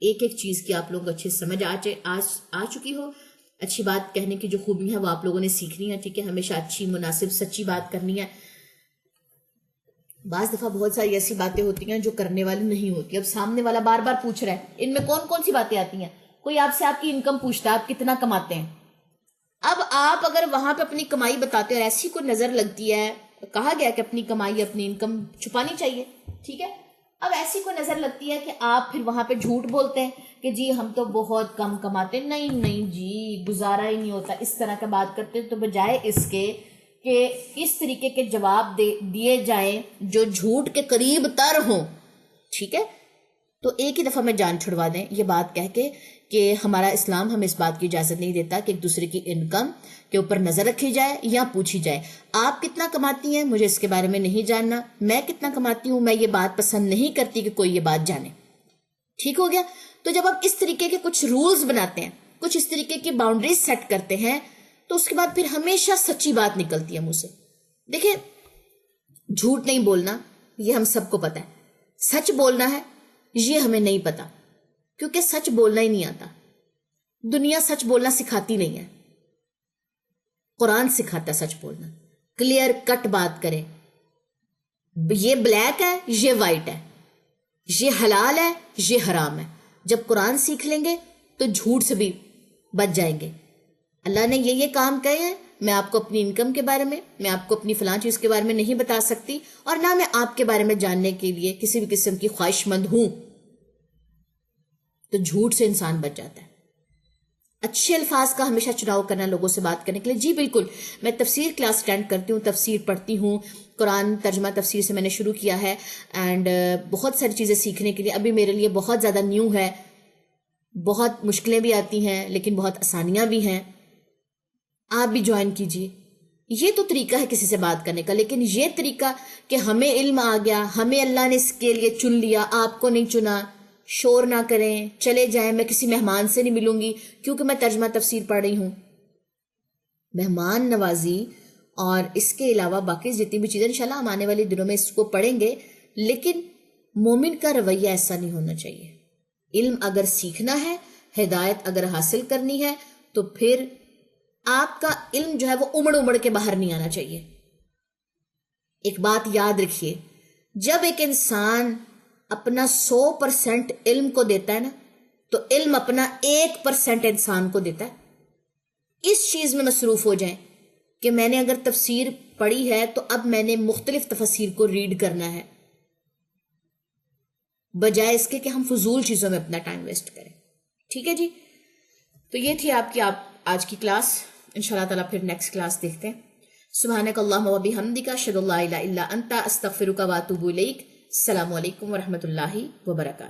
ایک ایک چیز کی آپ لوگوں کو اچھے سمجھ آ چکی ہو. اچھی بات کہنے کی جو خوبی ہے وہ آپ لوگوں نے سیکھنی ہے، ٹھیک ہے. ہمیشہ اچھی مناسب سچی بات کرنی ہے. بعض دفعہ بہت ساری ایسی باتیں ہوتی ہیں جو کرنے والی نہیں ہوتی. اب سامنے والا بار بار پوچھ رہا ہے ان میں کون کون سی باتیں آتی ہیں. کوئی آپ سے آپ کی انکم پوچھتا ہے آپ کتنا کماتے ہیں. اب آپ اگر وہاں پہ اپنی کمائی بتاتے ہیں اور ایسی کوئی نظر لگتی ہے، کہا گیا کہ اپنی کمائی اپنی انکم چھپانی چاہیے، ٹھیک ہے. اب ایسی کوئی نظر لگتی ہے کہ آپ پھر وہاں پہ جھوٹ بولتے ہیں کہ جی ہم تو بہت کم کماتے ہیں، نہیں جی گزارا ہی نہیں ہوتا، اس طرح کا بات کرتے ہیں. تو بجائے اس کے کہ اس طریقے کے جواب دیے جائیں جو جھوٹ کے قریب تر ہوں، ٹھیک ہے، تو ایک ہی دفعہ میں جان چھڑوا دیں یہ بات کہہ کے کہ ہمارا اسلام ہمیں اس بات کی اجازت نہیں دیتا کہ ایک دوسرے کی انکم کے اوپر نظر رکھی جائے یا پوچھی جائے. آپ کتنا کماتی ہیں مجھے اس کے بارے میں نہیں جاننا، میں کتنا کماتی ہوں میں یہ بات پسند نہیں کرتی کہ کوئی یہ بات جانے. ٹھیک ہو گیا. تو جب آپ اس طریقے کے کچھ رولز بناتے ہیں، کچھ اس طریقے کی باؤنڈریز سیٹ کرتے ہیں، تو اس کے بعد پھر ہمیشہ سچی بات نکلتی ہے منہ سے. دیکھیں جھوٹ نہیں بولنا یہ ہم سب کو پتا ہے، سچ بولنا ہے یہ ہمیں نہیں پتا، کیونکہ سچ بولنا ہی نہیں آتا. دنیا سچ بولنا سکھاتی نہیں ہے، قرآن سکھاتا ہے سچ بولنا. کلیئر کٹ بات کرے، یہ بلیک ہے یہ وائٹ ہے، یہ حلال ہے یہ حرام ہے. جب قرآن سیکھ لیں گے تو جھوٹ سے بھی بچ جائیں گے. اللہ نے یہ کام کہے ہیں، میں آپ کو اپنی انکم کے بارے میں آپ کو اپنی فلاں چیز کے بارے میں نہیں بتا سکتی، اور نہ میں آپ کے بارے میں جاننے کے لیے کسی بھی قسم کی خواہش مند ہوں. تو جھوٹ سے انسان بچ جاتا ہے. اچھے الفاظ کا ہمیشہ چناؤ کرنا لوگوں سے بات کرنے کے لیے. جی بالکل، میں تفسیر کلاس اٹینڈ کرتی ہوں، تفسیر پڑھتی ہوں، قرآن ترجمہ تفسیر سے میں نے شروع کیا ہے، اینڈ بہت ساری چیزیں سیکھنے کے لیے ابھی میرے لیے بہت زیادہ نیو ہے. بہت مشکلیں بھی آتی ہیں لیکن بہت آسانیاں بھی ہیں. آپ بھی جوائن کیجیے. یہ تو طریقہ ہے کسی سے بات کرنے کا، لیکن یہ طریقہ کہ ہمیں علم آ گیا، ہمیں اللہ نے اس کے لیے چن لیا، آپ کو نہیں چنا، شور نہ کریں، چلے جائیں، میں کسی مہمان سے نہیں ملوں گی کیونکہ میں ترجمہ تفسیر پڑھ رہی ہوں. مہمان نوازی اور اس کے علاوہ باقی جتنی بھی چیزیں انشاءاللہ ہم آنے والے دنوں میں اس کو پڑھیں گے، لیکن مومن کا رویہ ایسا نہیں ہونا چاہیے. علم اگر سیکھنا ہے، ہدایت اگر حاصل کرنی ہے، تو پھر آپ کا علم جو ہے وہ امڑ کے باہر نہیں آنا چاہیے. ایک بات یاد رکھیے، جب ایک انسان اپنا 100% علم کو دیتا ہے نا، تو علم اپنا 1% انسان کو دیتا ہے. اس چیز میں مصروف ہو جائیں کہ میں نے اگر تفسیر پڑھی ہے تو اب میں نے مختلف تفسیر کو ریڈ کرنا ہے، بجائے اس کے کہ ہم فضول چیزوں میں اپنا ٹائم ویسٹ کریں. ٹھیک ہے جی. تو یہ تھی آپ آج کی کلاس. انشاءاللہ تعالیٰ پھر نیکسٹ کلاس دیکھتے ہیں. سبحانک اللہم و بحمدک اشہد ان لا الہ الا انت استغفرک و اتوب الیک. السلام علیکم ورحمۃ اللہ وبرکاتہ.